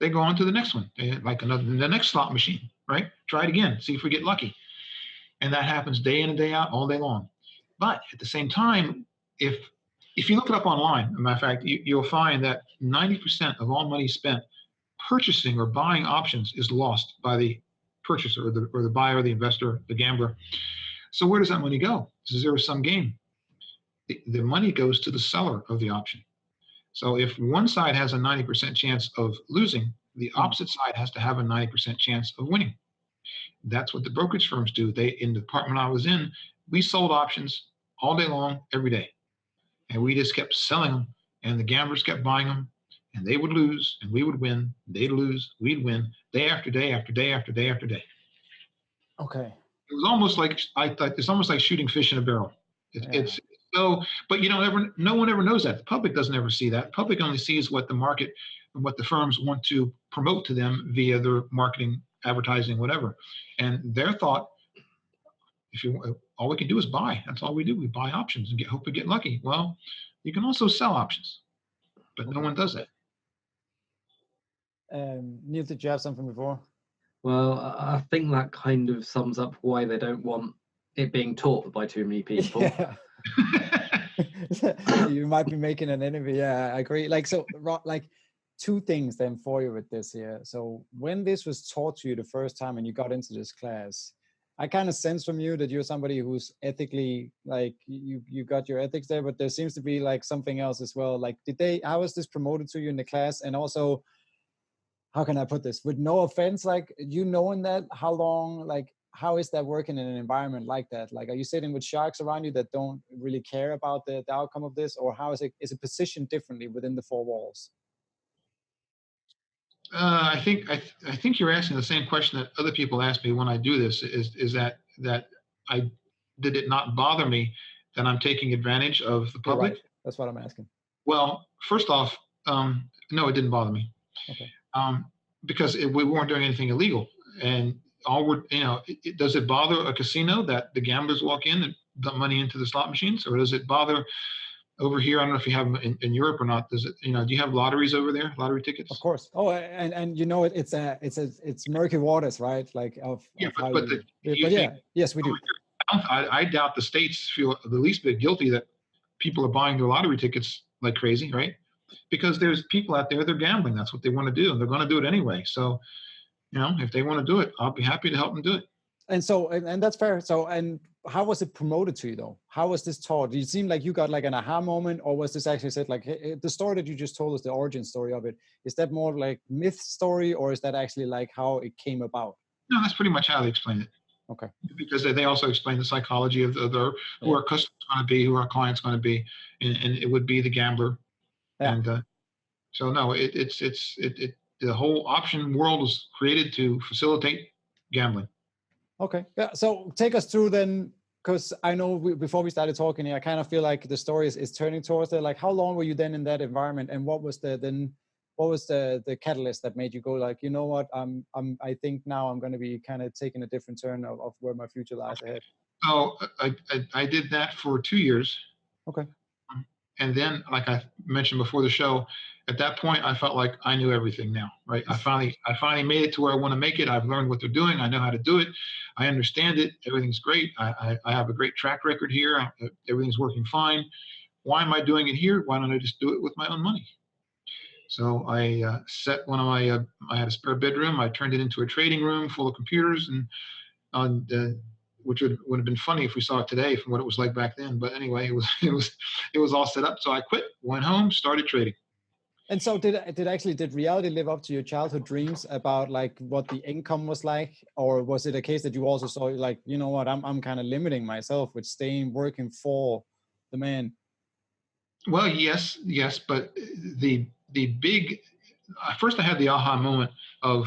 they go on to the next one, the next slot machine, right? Try it again, see if we get lucky. And that happens day in and day out, all day long. But at the same time, if you look it up online, as a matter of fact, you'll find that 90% of all money spent purchasing or buying options is lost by the purchaser, or the buyer, the investor, the gambler. So where does that money go? It's a zero-sum game. The money goes to the seller of the option. So if one side has a 90% chance of losing, the opposite side has to have a 90% chance of winning. That's what the brokerage firms do. In the department I was in, we sold options all day long, every day. And we just kept selling them, and the gamblers kept buying them, and they would lose, and we would win. They'd lose, we'd win, day after day after day after day after day. Okay. It was almost like, I thought, it's almost like shooting fish in a barrel. It's so, but no one ever knows that. The public doesn't ever see that. The public only sees what the market and what the firms want to promote to them via their marketing, advertising, whatever. And their thought, all we can do is buy. That's all we do. We buy options and hope we get lucky. Well, you can also sell options, but no one does that. Neil, did you have something before? Well, I think that kind of sums up why they don't want it being taught by too many people. Yeah. You might be making an enemy. Yeah, I agree. Two things then for you with this here. So when this was taught to you the first time and you got into this class, I kind of sense from you that you're somebody who's ethically, you got your ethics there, but there seems to be something else as well. How was this promoted to you in the class? And also, how can I put this? With no offense, you knowing that, how long, how is that working in an environment like that? Are you sitting with sharks around you that don't really care about the outcome of this? Or how is it positioned differently within the four walls? I think you're asking the same question that other people ask me when I do this. Is that did it not bother me that I'm taking advantage of the public? Right. That's what I'm asking. Well, first off, no, it didn't bother me. Okay. Because we weren't doing anything illegal, and does it bother a casino that the gamblers walk in and dump money into the slot machines, or does it bother over here, I don't know if you have them in Europe or not. Does it, do you have lotteries over there? Lottery tickets? Of course. Oh, and it's murky waters, right? Like Yeah, of how but you but yeah, think, yes, we do. I doubt the states feel the least bit guilty that people are buying their lottery tickets like crazy, right? Because there's people out there, they're gambling. That's what they want to do, and they're going to do it anyway. So, if they want to do it, I'll be happy to help them do it. And so, and that's fair. So, and how was it promoted to you though? How was this taught? Did it seem like you got like an aha moment, or was this actually said like, hey, the story that you just told us, the origin story of it, is that more like myth story, or is that actually like how it came about? No, that's pretty much how they explain it. Okay. Because they also explain the psychology of who our customers going to be, who our clients going to be, and it would be the gambler. Yeah. And so no, the whole option world was created to facilitate gambling. Okay. Yeah. So take us through then, because I know before we started talking here, I kind of feel like the story is turning towards that. Like, how long were you then in that environment, and what was the catalyst that made you go like, you know what, I think now I'm going to be kind of taking a different turn of where my future lies ahead? So I did that for 2 years. Okay. And then, like I mentioned before the show, at that point, I felt like I knew everything now, right? I finally made it to where I want to make it. I've learned what they're doing. I know how to do it. I understand it. Everything's great. I have a great track record here. Everything's working fine. Why am I doing it here? Why don't I just do it with my own money? So I set one of my, I had a spare bedroom. I turned it into a trading room full of computers, and which would have been funny if we saw it today from what it was like back then. But anyway, it was all set up. So I quit, went home, started trading. And so did reality live up to your childhood dreams about like what the income was like? Or was it a case that you also saw like, you know what, I'm kind of limiting myself with working for the man? Well, yes, but the big, first I had the aha moment of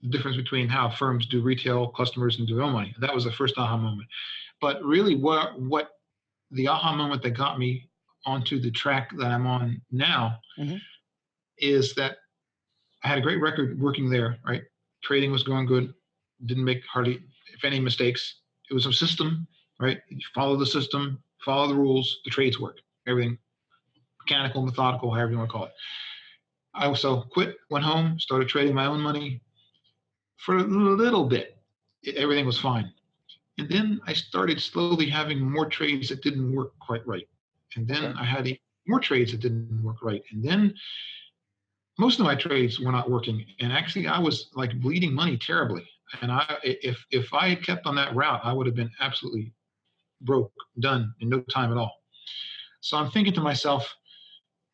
the difference between how firms do retail customers and do their own money. That was the first aha moment. But really what the aha moment that got me onto the track that I'm on now is that I had a great record working there, right? Trading was going good. Didn't make hardly, if any, mistakes. It was a system, right? You follow the system, follow the rules, the trades work, everything. Mechanical, methodical, however you want to call it. I also quit, went home, started trading my own money for a little bit. Everything was fine. And then I started slowly having more trades that didn't work quite right. And then I had more trades that didn't work right. And then most of my trades were not working. And actually I was like bleeding money terribly. And if I had kept on that route, I would have been absolutely broke, done in no time at all. So I'm thinking to myself,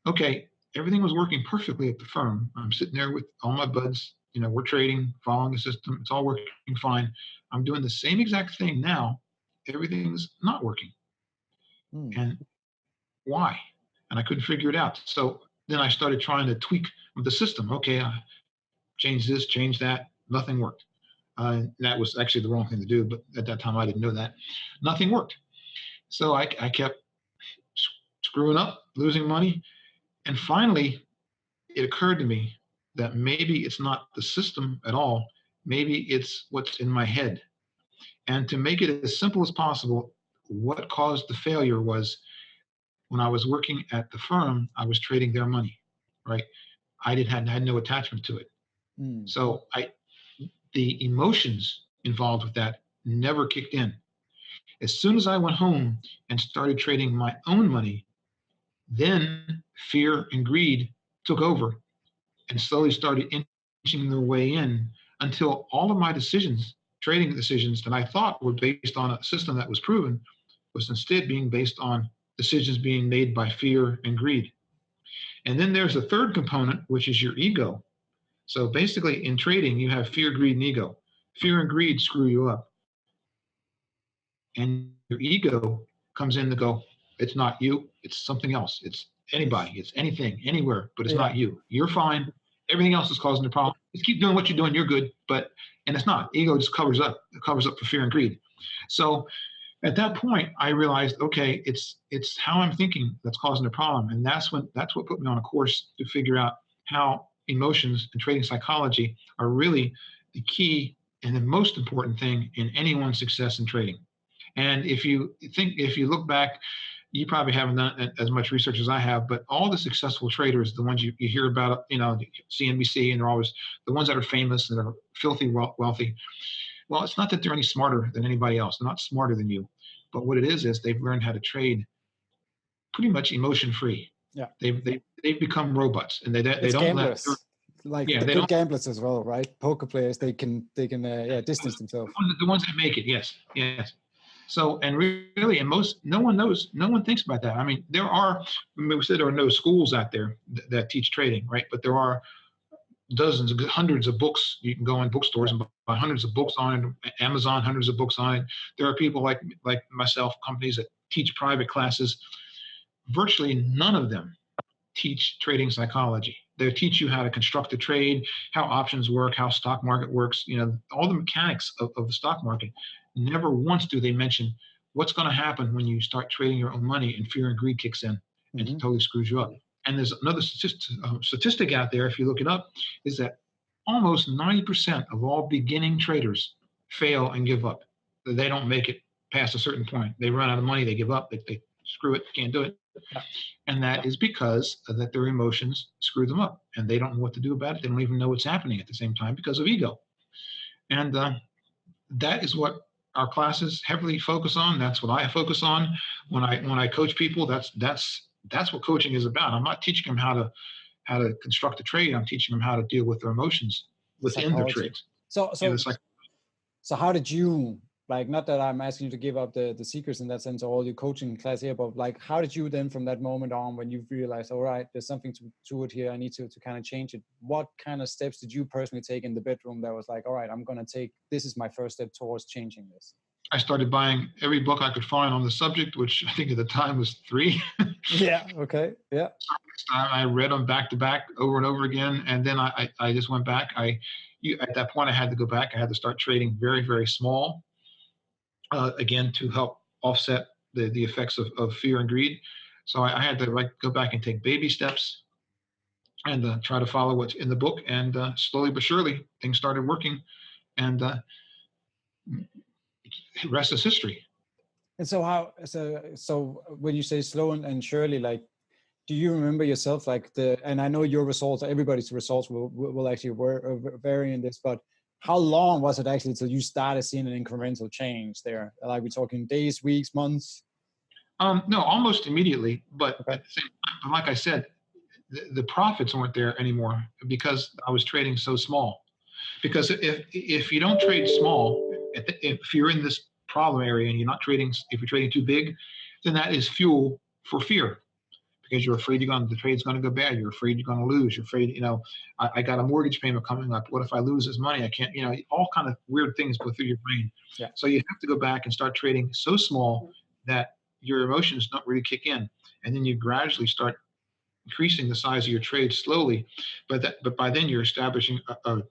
okay, everything was working perfectly at the firm. I'm sitting there with all my buds, we're trading, following the system. It's all working fine. I'm doing the same exact thing now. Everything's not working. And why? And I couldn't figure it out. So then I started trying to tweak the system. Okay, I change this, change that. Nothing worked. That was actually the wrong thing to do, but at that time I didn't know that. Nothing worked. So I kept screwing up, losing money. And finally, it occurred to me that maybe it's not the system at all. Maybe it's what's in my head. And to make it as simple as possible, what caused the failure was when I was working at the firm, I was trading their money, right? I had no attachment to it. So the emotions involved with that never kicked in. As soon as I went home and started trading my own money, then fear and greed took over and slowly started inching their way in until all of my decisions, trading decisions that I thought were based on a system that was proven, was instead being based on decisions being made by fear and greed. And then there's a third component, which is your ego. So basically in trading, you have fear, greed, and ego. Fear and greed screw you up. And your ego comes in to go, it's not you, it's something else. It's anybody, it's anything, anywhere, but it's not you. You're fine. Everything else is causing the problem. Just keep doing what you're doing, you're good. And it's not. Ego just covers up. It covers up for fear and greed. So at that point, I realized, okay, it's how I'm thinking that's causing the problem. And that's what put me on a course to figure out how emotions and trading psychology are really the key and the most important thing in anyone's success in trading. And if you look back you probably haven't done as much research as I have, but all the successful traders, the ones you hear about, CNBC, and they're always the ones that are famous and are filthy wealthy. Well, it's not that they're any smarter than anybody else. They're not smarter than you. But what it is they've learned how to trade pretty much emotion free. Yeah. They've become robots, and they It's don't gamblers. let The good gamblers as well, right? Poker players, they can distance themselves. The ones that make it, yes. So, and really, and no one thinks about that. I mean, we said there are no schools out there that teach trading, right? But there are hundreds of books. You can go in bookstores and buy hundreds of books on it. Amazon, hundreds of books on it. There are people like myself, companies that teach private classes. Virtually none of them teach trading psychology. They teach you how to construct a trade, how options work, how stock market works, all the mechanics of the stock market. Never once do they mention what's going to happen when you start trading your own money and fear and greed kicks in and it totally screws you up. And there's another statistic out there, if you look it up, is that almost 90% of all beginning traders fail and give up. They don't make it past a certain point. They run out of money, they give up, they screw it, can't do it. And that is because that their emotions screw them up and they don't know what to do about it. They don't even know what's happening at the same time because of ego. And that is what our classes heavily focus on. That's what I focus on when I coach people. That's what coaching is about. I'm not teaching them how to construct a trade. I'm teaching them how to deal with their emotions within their trades. So how did you, not that I'm asking you to give up the secrets in that sense, or all your coaching class here, but how did you then from that moment on, when you realized, all right, there's something to it here, I need to kind of change it. What kind of steps did you personally take in the bedroom that was like, all right, this is my first step towards changing this? I started buying every book I could find on the subject, which I think at the time was 3. Yeah. Okay. Yeah. I read them back to back over and over again. And then I just went back. At that point I had to go back. I had to start trading very, very small, again, to help offset the effects of fear and greed. So I had to go back and take baby steps and try to follow what's in the book. And slowly but surely things started working. And the rest is history. And so when you say slow and surely, do you remember yourself and I know your results, everybody's results will actually vary in this, but how long was it actually till you started seeing an incremental change there? Like we're talking days, weeks, months? No, almost immediately. But okay. Like I said, the profits weren't there anymore because I was trading so small. Because if you don't trade small, if you're in this problem area and you're not trading, if you're trading too big, then that is fuel for fear, because you're afraid the trade's going to go bad. You're afraid you're going to lose. You're afraid, I got a mortgage payment coming up. What if I lose this money? I can't, all kind of weird things go through your brain. Yeah. So you have to go back and start trading so small that your emotions don't really kick in. And then you gradually start increasing the size of your trade slowly. But by then you're establishing a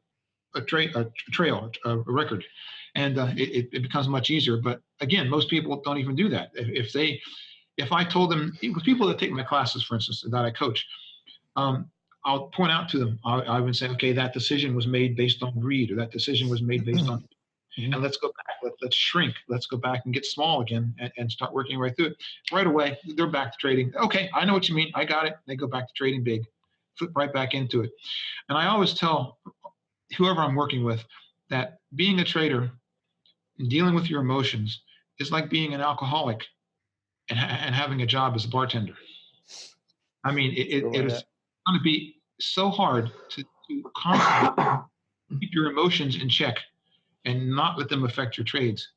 record. And it becomes much easier. But again, most people don't even do that. If I told them, with people that take my classes, for instance, that I coach, I'll point out to them, I would say, okay, that decision was made based on greed, or that decision was made based on, and let's go back, let's shrink, let's go back and get small again and start working right through it. Right away, they're back to trading. Okay, I know what you mean. I got it. They go back to trading big, flip right back into it. And I always tell whoever I'm working with that being a trader and dealing with your emotions is like being an alcoholic and having a job as a bartender. I mean, it is going to be so hard to constantly keep your emotions in check and not let them affect your trades.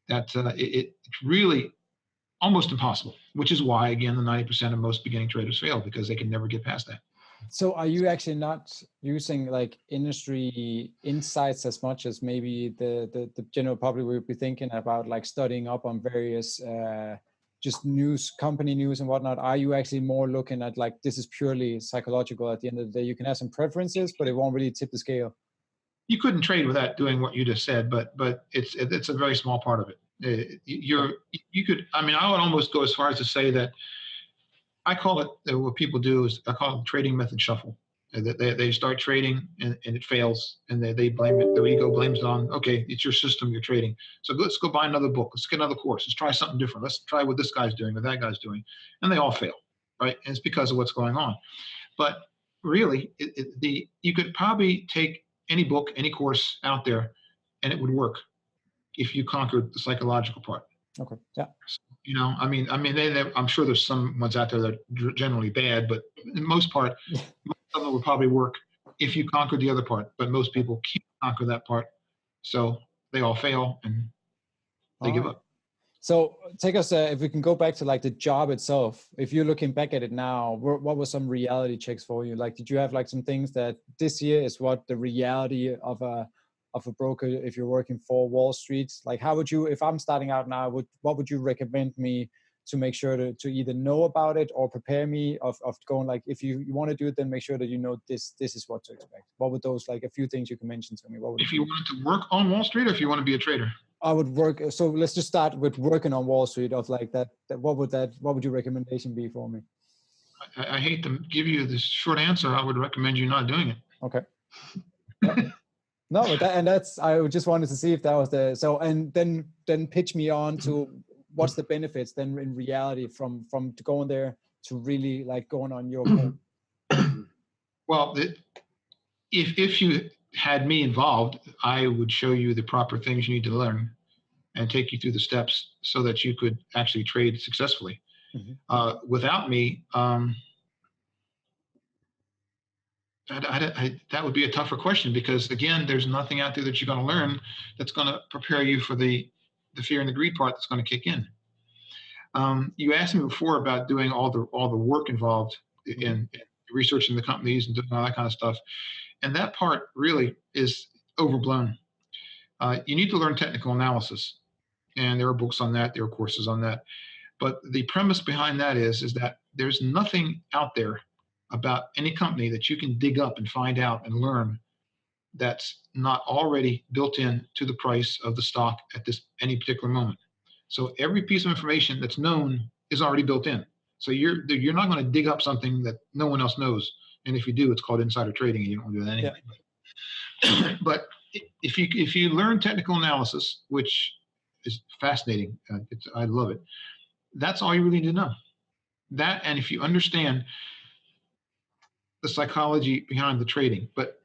That it's really almost impossible, which is why, again, the 90% of most beginning traders fail, because they can never get past that. So are you actually not using industry insights as much as maybe the general public would be thinking about, studying up on various just company news and whatnot? Are you actually more looking at this is purely psychological at the end of the day? You can have some preferences, but it won't really tip the scale. You couldn't trade without doing what you just said, but it's a very small part of it. You could, I would almost go as far as to say that I call it, what people do is I call it trading method shuffle. They start trading and it fails, and they blame it. Their ego blames it on, okay, it's your system, you're trading. So let's go buy another book. Let's get another course. Let's try something different. Let's try what this guy's doing or that guy's doing. And they all fail, right? And it's because of what's going on. But really, you could probably take any book, any course out there, and it would work if you conquered the psychological part. Okay. Yeah. You know, I mean, I'm sure there's some ones out there that are generally bad, but in most part, most of them would probably work if you conquered the other part. But most people can't conquer that part, so they all fail and they give up. So take us, if we can go back to like the job itself, if you're looking back at it now, what were some reality checks for you? Like, did you have like some things that this year is what the reality of a broker, if you're working for Wall Street? Like, how would you, if I'm starting out now, what would you recommend me to make sure to either know about it or prepare me of going, like, if you want to do it, then make sure that you know this is what to expect? What would those, like a few things you can mention to me? What would if you wanted to work on Wall Street, or if you want to be a trader? I would work. So let's just start with working on Wall Street. Of like that what would your recommendation be for me? I hate to give you this short answer. I would recommend you not doing it. Okay. Yeah. No, but I just wanted to see if that was and then pitch me on to what's the benefits then in reality from going there to really like going on your own. Well, if you had me involved, I would show you the proper things you need to learn and take you through the steps so that you could actually trade successfully. Mm-hmm. Without me, that would be a tougher question, because again, there's nothing out there that you're going to learn that's going to prepare you for the fear and the greed part that's going to kick in. You asked me before about doing all the work involved in researching the companies and doing all that kind of stuff, and that part really is overblown. You need to learn technical analysis, and there are books on that, there are courses on that, but the premise behind that is that there's nothing out there about any company that you can dig up and find out and learn that's not already built in to the price of the stock at any particular moment. So every piece of information that's known is already built in. So you're not going to dig up something that no one else knows. And if you do, it's called insider trading, and you don't do that anyway. Yeah. But if you learn technical analysis, which is fascinating, I love it. That's all you really need to know. That, and if you understand the psychology behind the trading. But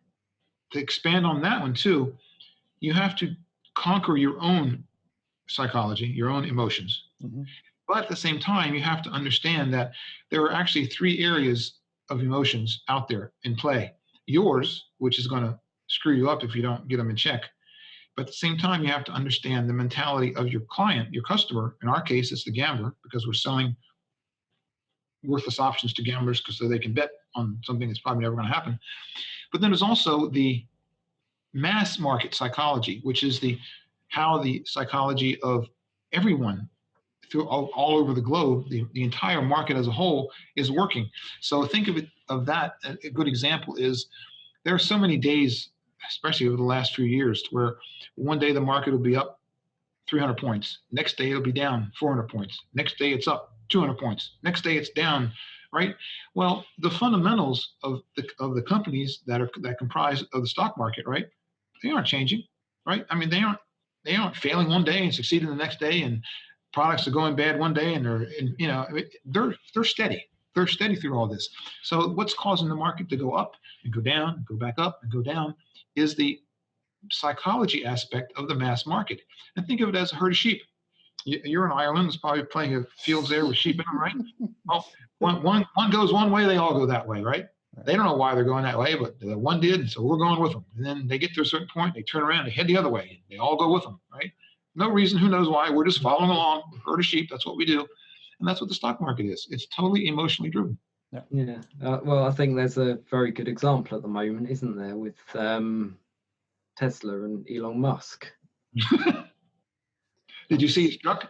to expand on that one too, you have to conquer your own psychology, your own emotions. Mm-hmm. But at the same time, you have to understand that there are actually 3 areas of emotions out there in play. Yours, which is going to screw you up if you don't get them in check. But at the same time, you have to understand the mentality of your client, your customer. In our case, it's the gambler, because we're selling worthless options to gamblers so they can bet on something that's probably never going to happen. But then there's also the mass market psychology, which is how the psychology of everyone through all over the globe, the entire market as a whole, is working. So think of that. A good example is there are so many days, especially over the last few years, where one day the market will be up 300 points. Next day it'll be down 400 points. Next day it's up 200 points. Next day it's down, right? Well, the fundamentals of the companies that comprise of the stock market, right? They aren't changing, right? I mean, they aren't failing one day and succeeding the next day, and products are going bad one day, and they're steady. They're steady through all this. So what's causing the market to go up and go down, and go back up and go down, is the psychology aspect of the mass market. And think of it as a herd of sheep. You're in Ireland. There's probably plenty of fields there with sheep in them, right? Well, one goes one way, they all go that way, right? They don't know why they're going that way, but the one did, so we're going with them. And then they get to a certain point, they turn around, they head the other way. They all go with them, right? No reason, who knows why. We're just following along. Herd of sheep, that's what we do. And that's what the stock market is. It's totally emotionally driven. Yeah. Well, I think there's a very good example at the moment, isn't there, with Tesla and Elon Musk. Did you see his truck?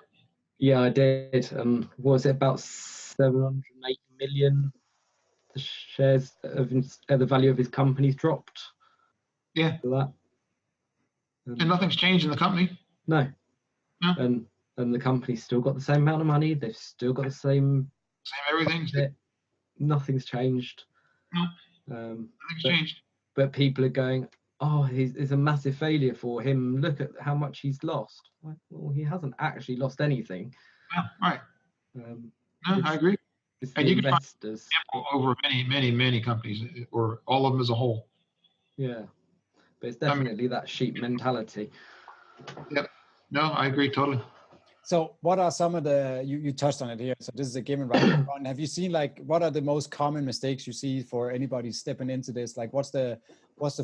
Yeah, I did. Was it about 780 million? The shares the value of his company's dropped. Yeah. For that. And nothing's changed in the company. No. And the company's still got the same amount of money. They've still got the same everything. Nothing's changed. No. Nothing's changed. But people are going, oh, it's a massive failure for him. Look at how much he's lost. Well, he hasn't actually lost anything. Yeah, right. No, I agree. It's and the you can investors. find over many companies, or all of them as a whole. Yeah, but it's definitely that sheep mentality. Yep. No, I agree totally. So what are some of the, you touched on it here, so this is a given, right? Have you seen, like, what are the most common mistakes you see for anybody stepping into this? Like, what's the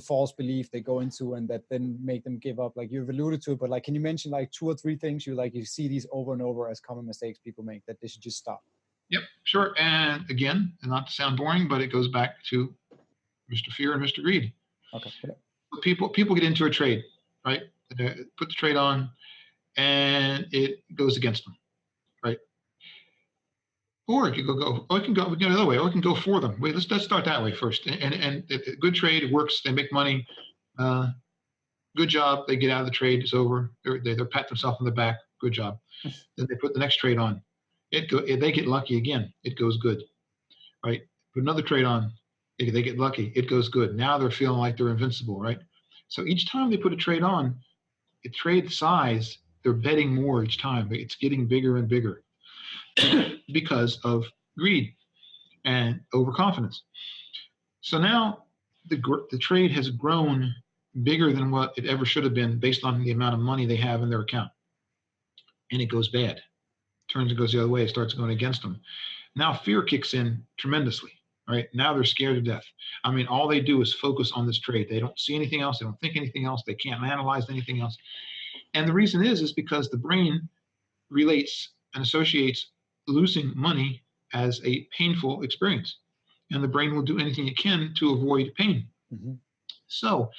false belief they go into and that then make them give up? Like, you've alluded to it, but like, can you mention like 2 or 3 things you see these over and over as common mistakes people make that they should just stop? Yep, sure. And again, and not to sound boring, but it goes back to Mr. Fear and Mr. Greed. Okay. People get into a trade, right? They put the trade on, and it goes against them, right? Or it could go. Or it can go the other way. Or it can go for them. Wait, let's start that way first. And a good trade, it works. They make money. Good job. They get out of the trade. It's over. They pat themselves on the back. Good job. Then they put the next trade on. They get lucky again. It goes good, right? Put another trade on. They get lucky. It goes good. Now they're feeling like they're invincible, right? So each time they put a trade on, the trade size, they're betting more each time. It's getting bigger and bigger because of greed and overconfidence. So now the trade has grown bigger than what it ever should have been based on the amount of money they have in their account. And it goes bad. Turns and goes the other way. It starts going against them. Now fear kicks in tremendously, right? Now they're scared to death. I mean, all they do is focus on this trade. They don't see anything else. They don't think anything else. They can't analyze anything else. And the reason is because the brain relates and associates losing money as a painful experience. And the brain will do anything it can to avoid pain. Mm-hmm. So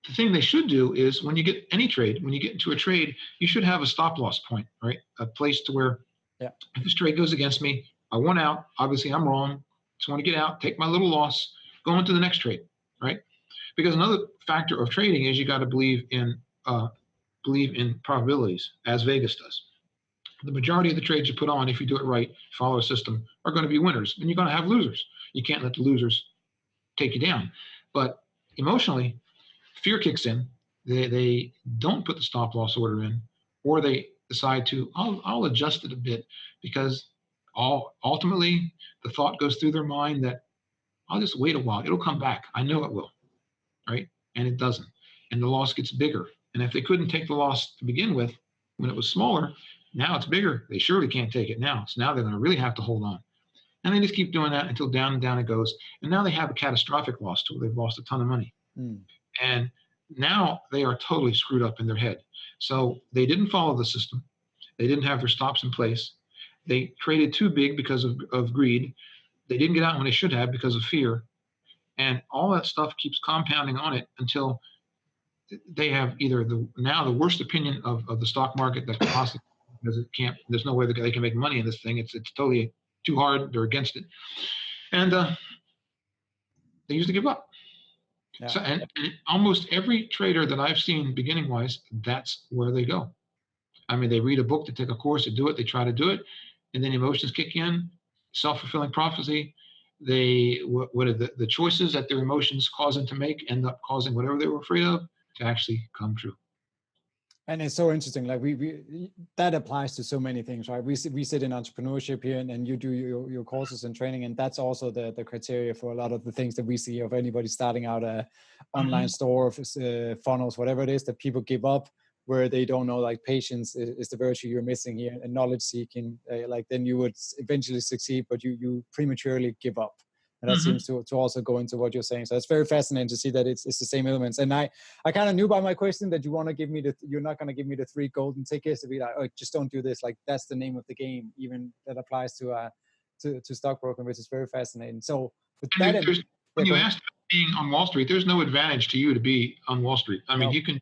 the thing they should do is when you get any trade, when you get into a trade, you should have a stop loss point, right? A place to where if this trade goes against me, I want out. Obviously, I'm wrong. Just want to get out, take my little loss, go into the next trade, right? Because another factor of trading is you got to believe in probabilities, as Vegas does. The majority of the trades you put on, if you do it right, follow a system, are going to be winners, and you're going to have losers. You can't let the losers take you down. But emotionally, fear kicks in. They don't put the stop loss order in, or they decide to, I'll adjust it a bit, because ultimately the thought goes through their mind that I'll just wait a while. It'll come back. I know it will, right? And it doesn't. And the loss gets bigger. And if they couldn't take the loss to begin with when it was smaller, now it's bigger. They surely can't take it now. So now they're going to really have to hold on. And they just keep doing that until down and down it goes. And now they have a catastrophic loss to it. They've lost a ton of money. And now they are totally screwed up in their head. So they didn't follow the system. They didn't have their stops in place. They traded too big because of greed. They didn't get out when they should have because of fear. And all that stuff keeps compounding on it until they have either the worst opinion of the stock market that could possibly, because there's no way they can make money in this thing. It's totally too hard. They're against it. And they usually give up. Yeah. So, and almost every trader that I've seen beginning wise, that's where they go. I mean, they read a book, they take a course, they do it, they try to do it, and then emotions kick in, self-fulfilling prophecy. What are the choices that their emotions cause them to make end up causing whatever they were afraid of to actually come true. And it's so interesting. Like we that applies to so many things, right? We sit in entrepreneurship here, and you do your courses and training, and that's also the criteria for a lot of the things that we see of anybody starting out a online store, funnels, whatever it is, that people give up, where they don't know, like patience is the virtue you're missing here, and knowledge seeking, like then you would eventually succeed, but you prematurely give up. And that seems to also go into what you're saying. So it's very fascinating to see that it's the same elements. And I kind of knew by my question that you're not going to give me the 3 golden tickets to be like, oh, just don't do this. Like that's the name of the game. Even that applies to stockbroking, which is very fascinating. So with that, when you asked about being on Wall Street, there's no advantage to you to be on Wall Street. I mean, you can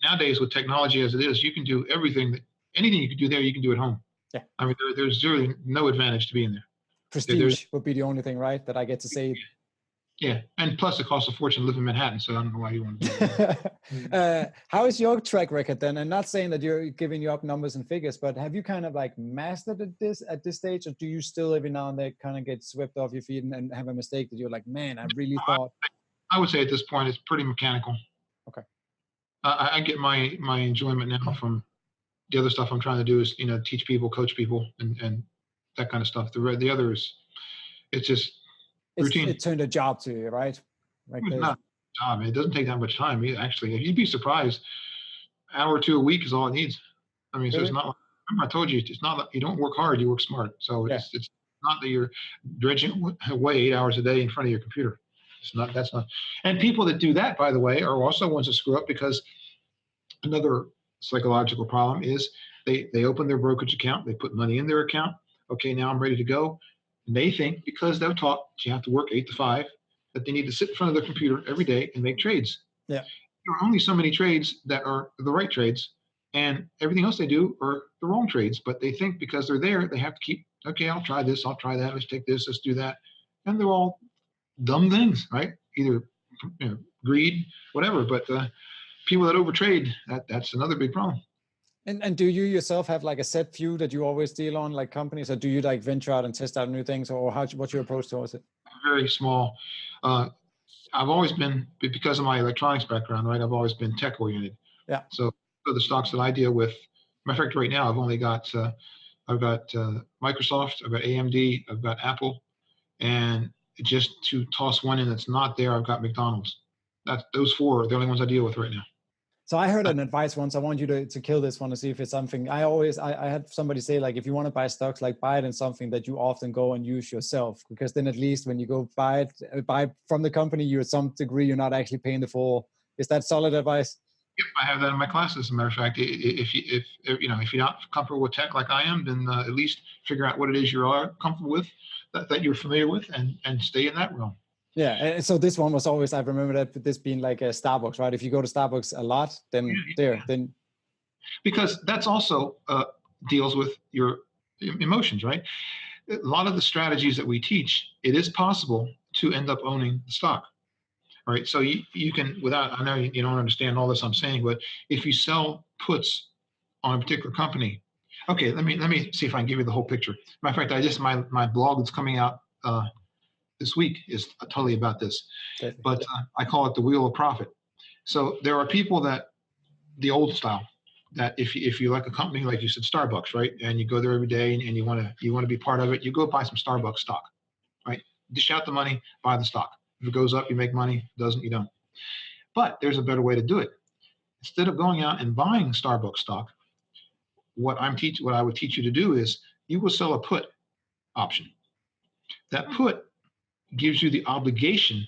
nowadays with technology as it is, you can do anything you can do there, you can do at home. Yeah. I mean, there's really no advantage to being there. Prestige would be the only thing, right? That I get to say. Yeah, and plus it costs a fortune to live in Manhattan, so I don't know why you want to do that. How is your track record then? And not saying that you're giving you up numbers and figures, but have you kind of like mastered at this stage, or do you still every now and then kind of get swept off your feet and have a mistake that you're like, man, I really thought? I would say at this point it's pretty mechanical. Okay. I get my enjoyment now from the other stuff I'm trying to do is, teach people, coach people, and that kind of stuff. The other is, it's just routine. It turned a job to you, right? Like it's not a job. It doesn't take that much time. Actually, you'd be surprised. An hour or two a week is all it needs. I mean, so it's not. Remember, I told you, it's not. You don't work hard, you work smart. So it's not that you're dredging away 8 hours a day in front of your computer. It's not. That's not. And people that do that, by the way, are also ones that screw up, because another psychological problem is they open their brokerage account, they put money in their account. Okay, now I'm ready to go. And they think, because they're taught you have to work 8 to 5, that they need to sit in front of their computer every day and make trades. Yeah. There are only so many trades that are the right trades, and everything else they do are the wrong trades. But they think because they're there, they have to keep, okay, I'll try this, I'll try that, let's take this, let's do that. And they're all dumb things, right? Either greed, whatever. But people that overtrade, that's another big problem. And do you yourself have like a set few that you always deal on, like companies, or do you like venture out and test out new things, or what's your approach towards it? Very small. I've always been, because of my electronics background, right? I've always been tech oriented. Yeah. So the stocks that I deal with, matter of fact, right now I've only got Microsoft, I've got AMD, I've got Apple, and just to toss one in that's not there, I've got McDonald's. Those 4 are the only ones I deal with right now. So I heard an advice once. I want you to kill this one to see if it's something. I had somebody say, like, if you want to buy stocks, like, buy it in something that you often go and use yourself, because then at least when you go buy from the company, you at some degree, you're not actually paying the full. Is that solid advice? Yep, I have that in my classes. As a matter of fact, if you're not comfortable with tech like I am, then at least figure out what it is you are comfortable with, that you're familiar with, and stay in that realm. Yeah, and so this one was always, I remember that this being like a Starbucks, right? If you go to Starbucks a lot, then then. Because that's also deals with your emotions, right? A lot of the strategies that we teach, it is possible to end up owning the stock, right? So you can, without, I know you don't understand all this I'm saying, but if you sell puts on a particular company, okay, let me see if I can give you the whole picture. Matter of fact, my blog that's coming out this week is totally about this, but I call it the Wheel of Profit. So there are people that, the old style, that if you like a company, like you said, Starbucks, right? And you go there every day and you want to be part of it, you go buy some Starbucks stock, right? Dish out the money, buy the stock. If it goes up, you make money. If it doesn't, you don't. But there's a better way to do it. Instead of going out and buying Starbucks stock, what I would teach you to do is you will sell a put option. That put gives you the obligation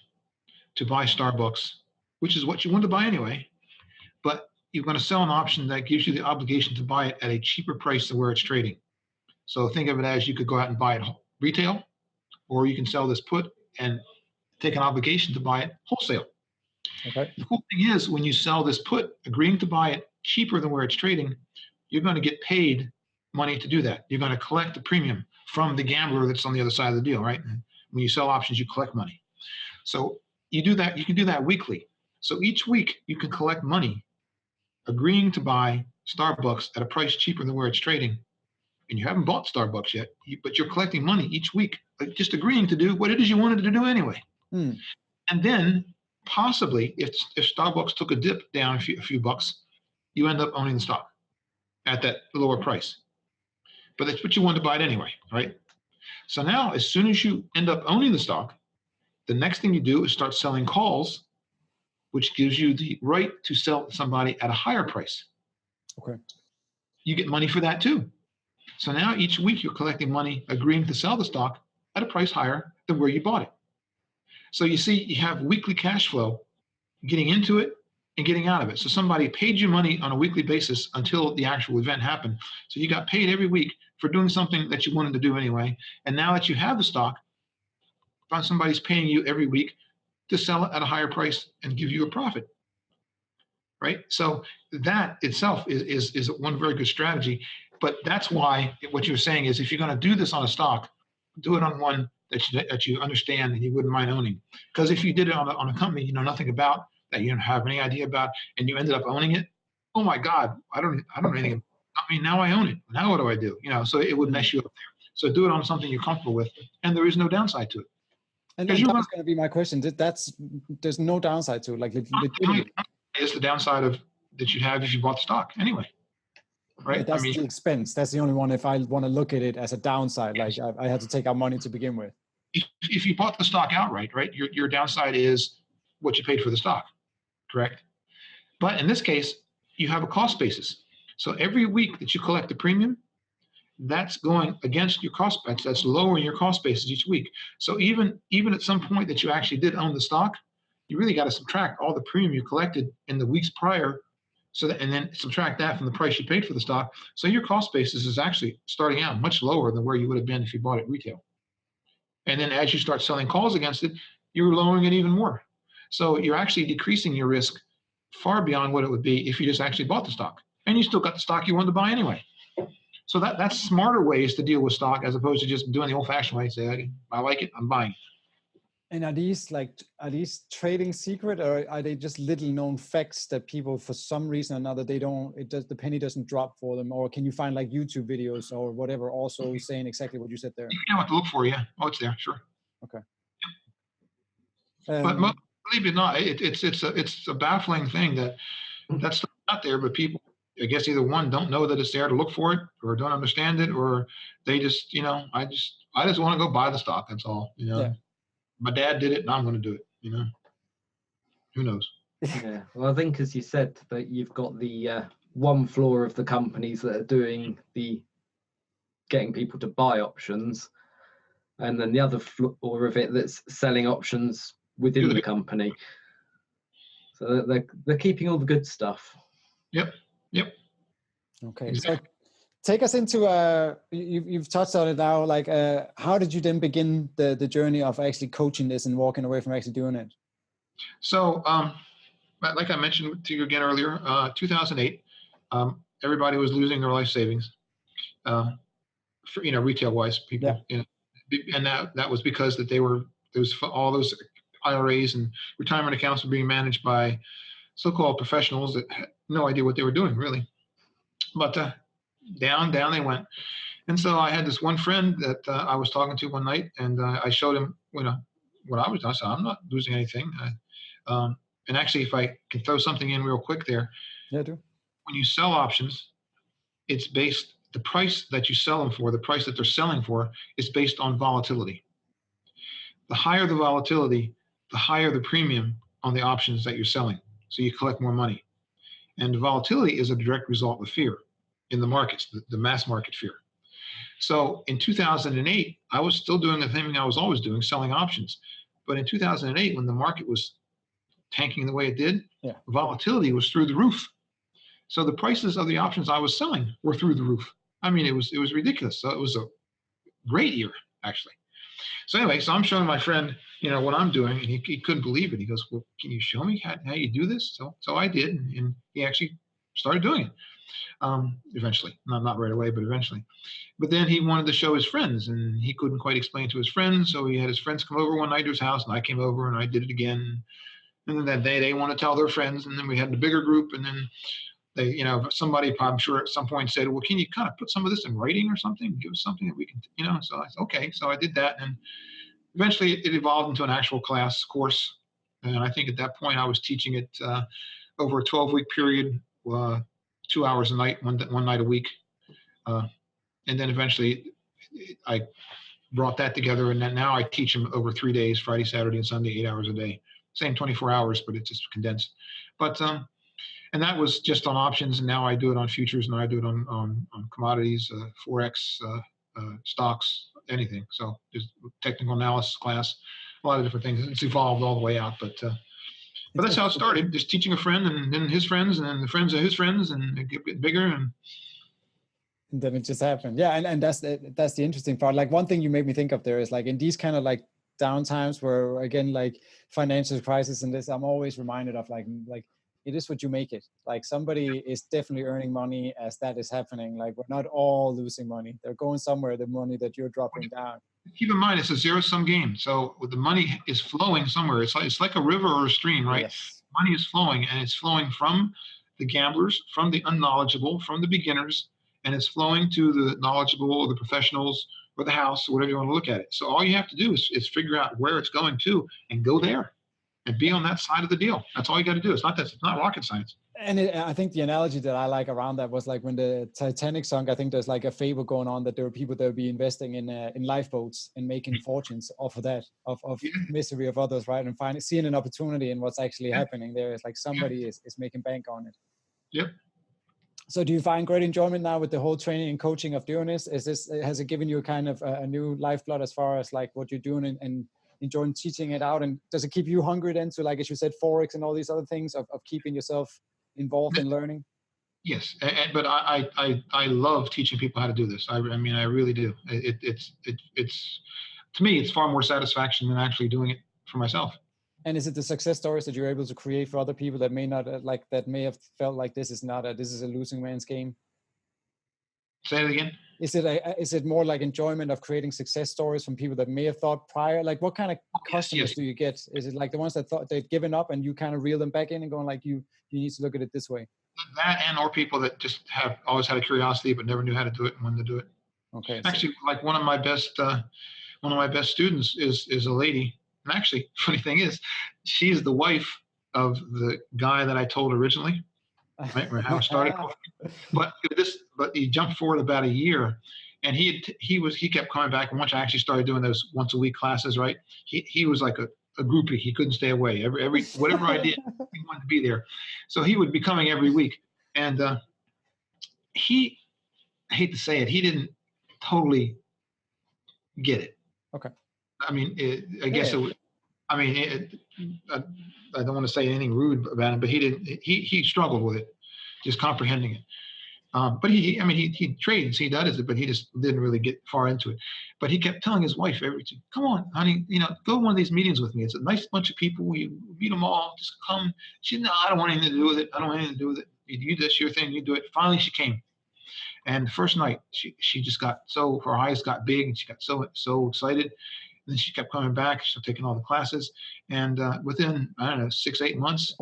to buy Starbucks, which is what you want to buy anyway, but you're going to sell an option that gives you the obligation to buy it at a cheaper price than where it's trading. So think of it as you could go out and buy it retail, or you can sell this put and take an obligation to buy it wholesale. Okay. The cool thing is, when you sell this put, agreeing to buy it cheaper than where it's trading, you're going to get paid money to do that. You're going to collect the premium from the gambler that's on the other side of the deal, right? When you sell options, you collect money. So you do that. You can do that weekly. So each week you can collect money, agreeing to buy Starbucks at a price cheaper than where it's trading. And you haven't bought Starbucks yet, but you're collecting money each week, just agreeing to do what it is you wanted to do anyway. And then possibly, if Starbucks took a dip down a few bucks, you end up owning the stock at that lower price. But that's what you wanted to buy it anyway, right? So now, as soon as you end up owning the stock, the next thing you do is start selling calls, which gives you the right to sell to somebody at a higher price. Okay. You get money for that too. So now each week you're collecting money, agreeing to sell the stock at a price higher than where you bought it. So you see, you have weekly cash flow, getting into it and getting out of it. So somebody paid you money on a weekly basis until the actual event happened. So you got paid every week for doing something that you wanted to do anyway. And now that you have the stock, somebody's paying you every week to sell it at a higher price and give you a profit, right? So that itself is one very good strategy. But that's why what you're saying is, if you're going to do this on a stock, do it on one that you understand and you wouldn't mind owning. Because if you did it on a company you know nothing about, that you don't have any idea about, and you ended up owning it, oh my God, I don't know anything. I mean, now I own it. Now what do I do? You know, so it would mess you up there. So do it on something you're comfortable with, and there is no downside to it. And that was going to be my question. There's no downside to it. Like, is the downside of that you'd have if you bought the stock anyway, right? That's the expense. That's the only one. If I want to look at it as a downside, like I had to take out money to begin with. If you bought the stock outright, right, your downside is what you paid for the stock, correct? But in this case, you have a cost basis. So every week that you collect the premium, that's going against your cost basis. That's lowering your cost basis each week. So even at some point that you actually did own the stock, you really got to subtract all the premium you collected in the weeks prior, and then subtract that from the price you paid for the stock. So your cost basis is actually starting out much lower than where you would have been if you bought it retail. And then as you start selling calls against it, you're lowering it even more. So you're actually decreasing your risk far beyond what it would be if you just actually bought the stock. And you still got the stock you wanted to buy anyway. So that's smarter ways to deal with stock as opposed to just doing the old-fashioned way. Say, I like it, I'm buying. And are these trading secret, or are they just little known facts that people, for some reason or another, the penny doesn't drop for them? Or can you find like YouTube videos or whatever also saying exactly what you said there? You know what to look for, yeah. Oh, it's there, sure. Okay. But believe it or not, it's a baffling thing that's not there, but people, I guess, either one, don't know that it's there to look for it, or don't understand it, or they just, I just want to go buy the stock. That's all, Yeah. My dad did it, and I'm going to do it, Who knows? Yeah. Well, I think, as you said, that you've got the one floor of the companies that are doing the getting people to buy options, and then the other floor of it that's selling options within the company. So they're keeping all the good stuff. Yep. Okay. Exactly. So take us into you've touched on it now. Like, how did you then begin the journey of actually coaching this and walking away from actually doing it? So, like I mentioned to you again earlier, 2008, everybody was losing their life savings, for, retail wise, people, and that was because that all those IRAs and retirement accounts were being managed by so-called professionals that had no idea what they were doing, really. But down they went. And so I had this one friend that I was talking to one night, and I showed him what I was doing. I said, I'm not losing anything. And actually, if I can throw something in real quick there. Yeah, do. When you sell options, it's based, the price that you sell them for, the price that they're selling for, is based on volatility. The higher the volatility, the higher the premium on the options that you're selling. So you collect more money. And the volatility is a direct result of fear in the markets, the mass market fear. So in 2008, I was still doing the thing I was always doing, selling options. But in 2008, when the market was tanking the way it did, volatility was through the roof. So the prices of the options I was selling were through the roof. I mean, it was ridiculous. So it was a great year, actually. So anyway, so I'm showing my friend, what I'm doing, and he couldn't believe it. He goes, well, can you show me how you do this? So I did, and he actually started doing it. Eventually, not right away, but eventually. But then he wanted to show his friends, and he couldn't quite explain to his friends. So he had his friends come over one night to his house, and I came over and I did it again. And then that day they want to tell their friends, and then we had the bigger group, and then they, somebody, I'm sure at some point said, well, can you kind of put some of this in writing or something? Give us something that we can, So I said, okay. So I did that, and eventually it evolved into an actual course. And I think at that point I was teaching it over a 12-week period, 2 hours a night, one night a week. And then eventually I brought that together, and then now I teach them over 3 days, Friday, Saturday, and Sunday, 8 hours a day. Same 24 hours, but it's just condensed. But and that was just on options, and now I do it on futures, and I do it on commodities, forex, stocks, anything. So there's technical analysis class, a lot of different things. It's evolved all the way out, but that's how it started. Just teaching a friend, and then his friends, and then the friends of his friends, and it get bigger, and then it just happened. Yeah, and that's the interesting part. Like, one thing you made me think of there is, like, in these kind of like down times where, again, like financial crisis and this, I'm always reminded of like it is what you make it. Like, somebody is definitely earning money as that is happening. Like, we're not all losing money. They're going somewhere, the money that you're dropping down. keep in mind it's a zero-sum game. So the money is flowing somewhere. It's like a river or a stream, right? Yes. Money is flowing, and it's flowing from the gamblers, from the unknowledgeable, from the beginners, and it's flowing to the knowledgeable or the professionals or the house or whatever you want to look at it. So all you have to do is figure out where it's going to and go there and be on that side of the deal. That's all you got to do. It's not rocket science. And I think the analogy that I like around that was like when the Titanic sunk, I think there's like a fable going on that there were people that would be investing in lifeboats and making fortunes off of that, of misery of others, right? And finding, seeing an opportunity in what's actually happening there. It's like somebody is making bank on it. Yep. So do you find great enjoyment now with the whole training and coaching of doing this? Has it given you a kind of a new lifeblood as far as like what you're doing and enjoying teaching it out? And does it keep you hungry then to, like, as you said, Forex and all these other things of keeping yourself involved in learning? Yes, but I love teaching people how to do this. I mean, I really do. It's to me, it's far more satisfaction than actually doing it for myself. And is it the success stories that you're able to create for other people that may not that may have felt like this is a losing man's game? Say it again. Is it more like enjoyment of creating success stories from people that may have thought prior? Like, what kind of customers do you get? Is it like the ones that thought they'd given up and you kind of reel them back in and going like, you need to look at it this way? That, and or people that just have always had a curiosity but never knew how to do it and wanted to do it. Okay. Actually, like one of my best students is a lady. And actually, funny thing is, she's the wife of the guy that I told originally. Right, how it started. But he jumped forward about a year, and he kept coming back. And once I actually started doing those once a week classes, right, he was like a groupie. He couldn't stay away. Every whatever I did, he wanted to be there. So he would be coming every week, and I hate to say it, he didn't totally get it. Okay. I mean, I guess it was. I mean, I don't want to say anything rude about him, but he didn't. He struggled with it, just comprehending it. But he trades, he does it, but he just didn't really get far into it. But he kept telling his wife come on, honey, go to one of these meetings with me. It's a nice bunch of people. You meet them all. Just come. She said, no, I don't want anything to do with it. I don't want anything to do with it. You do this, your thing. You do it. Finally, she came. And the first night, she just got her eyes got big, and she got so excited. And then she kept coming back. She started taking all the classes, and within 6-8 months,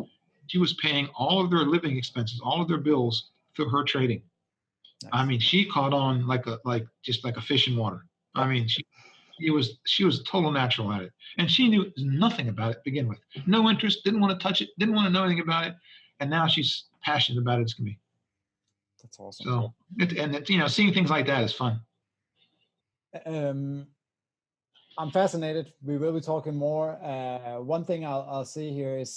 she was paying all of their living expenses, all of their bills through her trading. Nice. I mean, she caught on like a fish in water. I mean, she was a total natural at it, and she knew nothing about it to begin with. No interest, didn't want to touch it, didn't want to know anything about it, and now she's passionate about it as can be. That's awesome. So, seeing things like that is fun. I'm fascinated. We will be talking more. One thing I'll see here is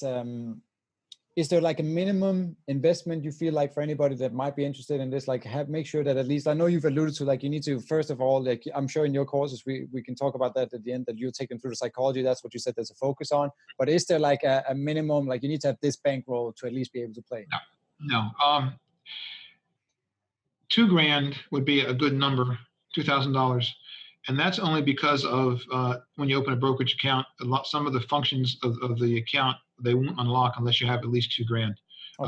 there like a minimum investment you feel like for anybody that might be interested in this, like make sure that at least, I know you've alluded to, like you need to, first of all, like I'm sure in your courses, we can talk about that at the end, that you take them through the psychology. That's what you said there's a focus on. But is there like a minimum, like you need to have this bankroll to at least be able to play? No. $2,000 would be a good number, $2,000. And that's only because of when you open a brokerage account, some of the functions of the account, they won't unlock unless you have at least $2,000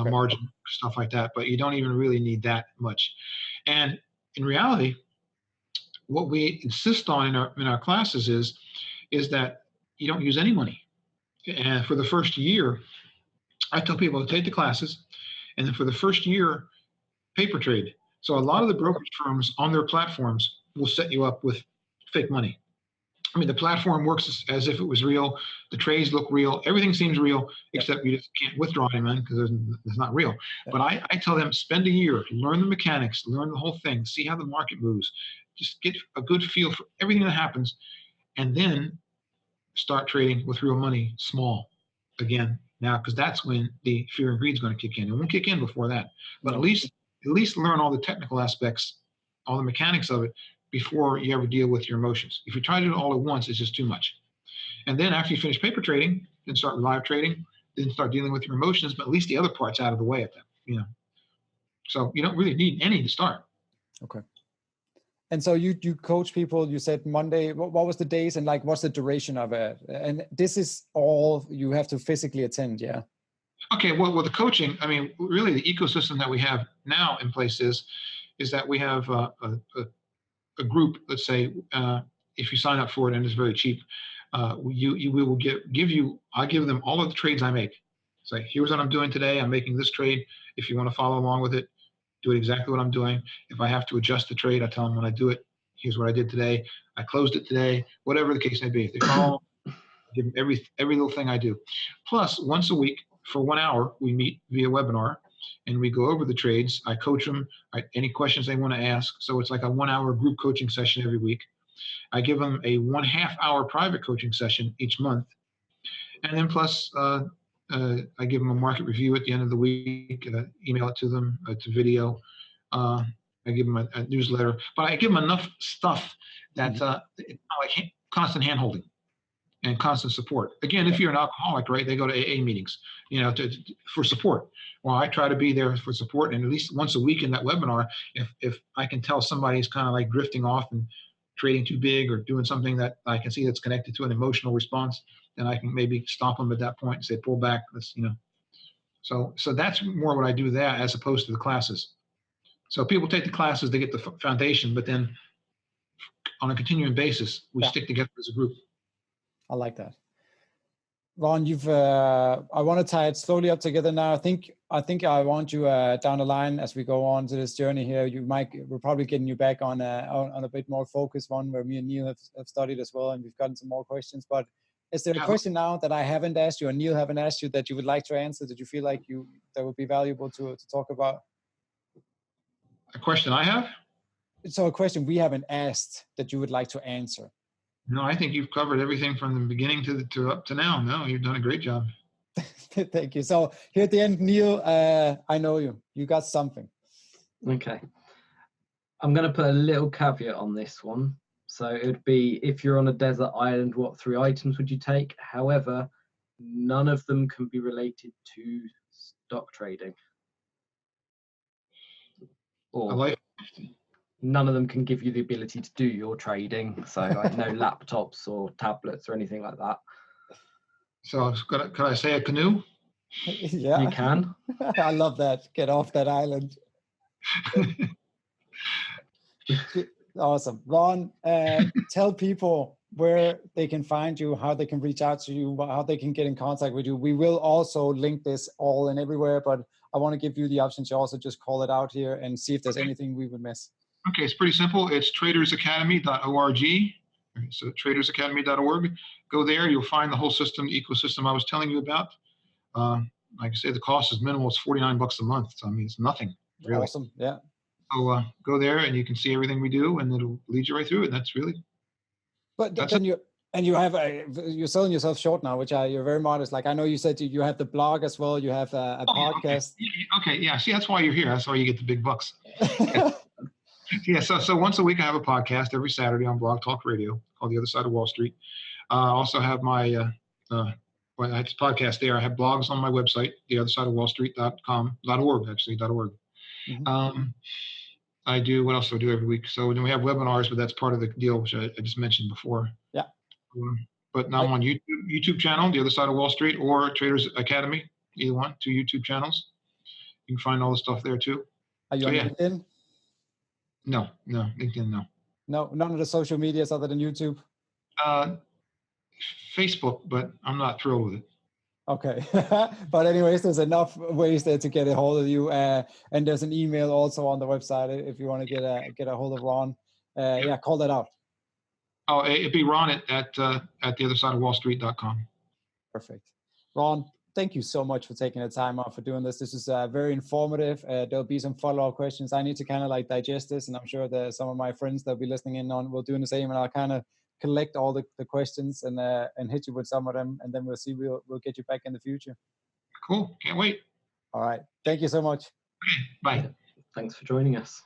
margin, stuff like that. But you don't even really need that much. And in reality, what we insist on in our classes is that you don't use any money. And for the first year, I tell people to take the classes, and then for the first year, paper trade. So a lot of the brokerage firms on their platforms will set you up with fake money. I mean, the platform works as if it was real. The trades look real. Everything seems real, except you just can't withdraw any money because it's not real. But I tell them, spend a year, learn the mechanics, learn the whole thing, see how the market moves, just get a good feel for everything that happens, and then start trading with real money, small, again. Now, because that's when the fear and greed is going to kick in. It won't kick in before that. But at least learn all the technical aspects, all the mechanics of it, before you ever deal with your emotions. If you try to do it all at once, it's just too much. And then after you finish paper trading, then start live trading, then start dealing with your emotions, but at least the other part's out of the way at that, So you don't really need any to start. Okay. And so you coach people, you said Monday, what was the days and like, what's the duration of it? And this is all you have to physically attend, yeah? Okay, well, the coaching, I mean, really the ecosystem that we have now in place is that we have a group, let's say, if you sign up for it, and it's very cheap, we will I give them all of the trades I make. Say, here's what I'm doing today. I'm making this trade. If you want to follow along with it, do it exactly what I'm doing. If I have to adjust the trade, I tell them when I do it, here's what I did today. I closed it today, whatever the case may be. If they call, I give them every little thing I do. Plus, once a week for 1 hour, we meet via webinar and we go over the trades. I coach them, any questions they want to ask. So it's like a 1 hour group coaching session every week. I give them a 1/2 hour private coaching session each month. And then plus, I give them a market review at the end of the week, email it to them, it's a video. I give them a newsletter, but I give them enough stuff that it's not like constant hand-holding and constant support. Again, if you're an alcoholic, right, they go to AA meetings, for support. Well, I try to be there for support, and at least once a week in that webinar, if I can tell somebody's kind of like drifting off and trading too big or doing something that I can see that's connected to an emotional response, then I can maybe stop them at that point and say, pull back. So that's more what I do there as opposed to the classes. So people take the classes, they get the foundation, but then on a continuing basis, we stick together as a group. I like that. Ron, I want to tie it slowly up together now. I think I want you down the line as we go on to this journey here. We're probably getting you back on a bit more focused one where me and Neil have studied as well, and we've gotten some more questions. But is there a question now that I haven't asked you or Neil haven't asked you that you would like to answer, that you feel like that would be valuable to talk about? A question I have? So a question we haven't asked that you would like to answer. No, I think you've covered everything from the beginning to up to now. No, you've done a great job. Thank you. So here at the end, Neil, I know you. You got something. Okay. I'm going to put a little caveat on this one. So it would be, if you're on a desert island, what 3 items would you take? However, none of them can be related to stock trading. Or none of them can give you the ability to do your trading. So like no laptops or tablets or anything like that. So can I say a canoe? Yeah. You can. I love that. Get off that island. Awesome. Ron, tell people where they can find you, how they can reach out to you, how they can get in contact with you. We will also link this all and everywhere, but I want to give you the option to also just call it out here and see if there's anything we would miss. Okay, it's pretty simple. It's tradersacademy.org. So tradersacademy.org. Go there. You'll find the whole system, the ecosystem I was telling you about. Like I say, the cost is minimal. It's $49 a month. So, I mean, it's nothing. Really. Awesome. Yeah. So go there and you can see everything we do, and it'll lead you right through it. That's really. But then you're selling yourself short now, which you're very modest. Like I know you said you have the blog as well. You have a podcast. Okay. Yeah. See, that's why you're here. That's why you get the big bucks. Yeah. So once a week I have a podcast every Saturday on Blog Talk Radio called The Other Side of Wall Street. I also have my podcast there. I have blogs on my website, theothersideofwallstreet.org. Mm-hmm. I do, what else do I do every week? So then we have webinars, but that's part of the deal, which I just mentioned before. Yeah. But now I'm on YouTube channel, The Other Side of Wall Street, or Traders Academy, either one, 2 YouTube channels. You can find all the stuff there too. Are you on LinkedIn? No, LinkedIn, no. No, none of the social medias other than YouTube? Facebook, but I'm not thrilled with it. Okay. But anyways, there's enough ways there to get a hold of you. And there's an email also on the website if you want to get a hold of Ron. Yeah, call that out. Oh, it'd be Ron at theothersideofwallstreet.com. Perfect. Ron, thank you so much for taking the time out for doing this. This is very informative. There'll be some follow-up questions. I need to kind of like digest this, and I'm sure that some of my friends that'll be listening in on will do the same, and I'll kind of collect all the questions and hit you with some of them, and then we'll see. We'll get you back in the future. Cool. Can't wait. All right. Thank you so much. Okay. Bye. Thanks for joining us.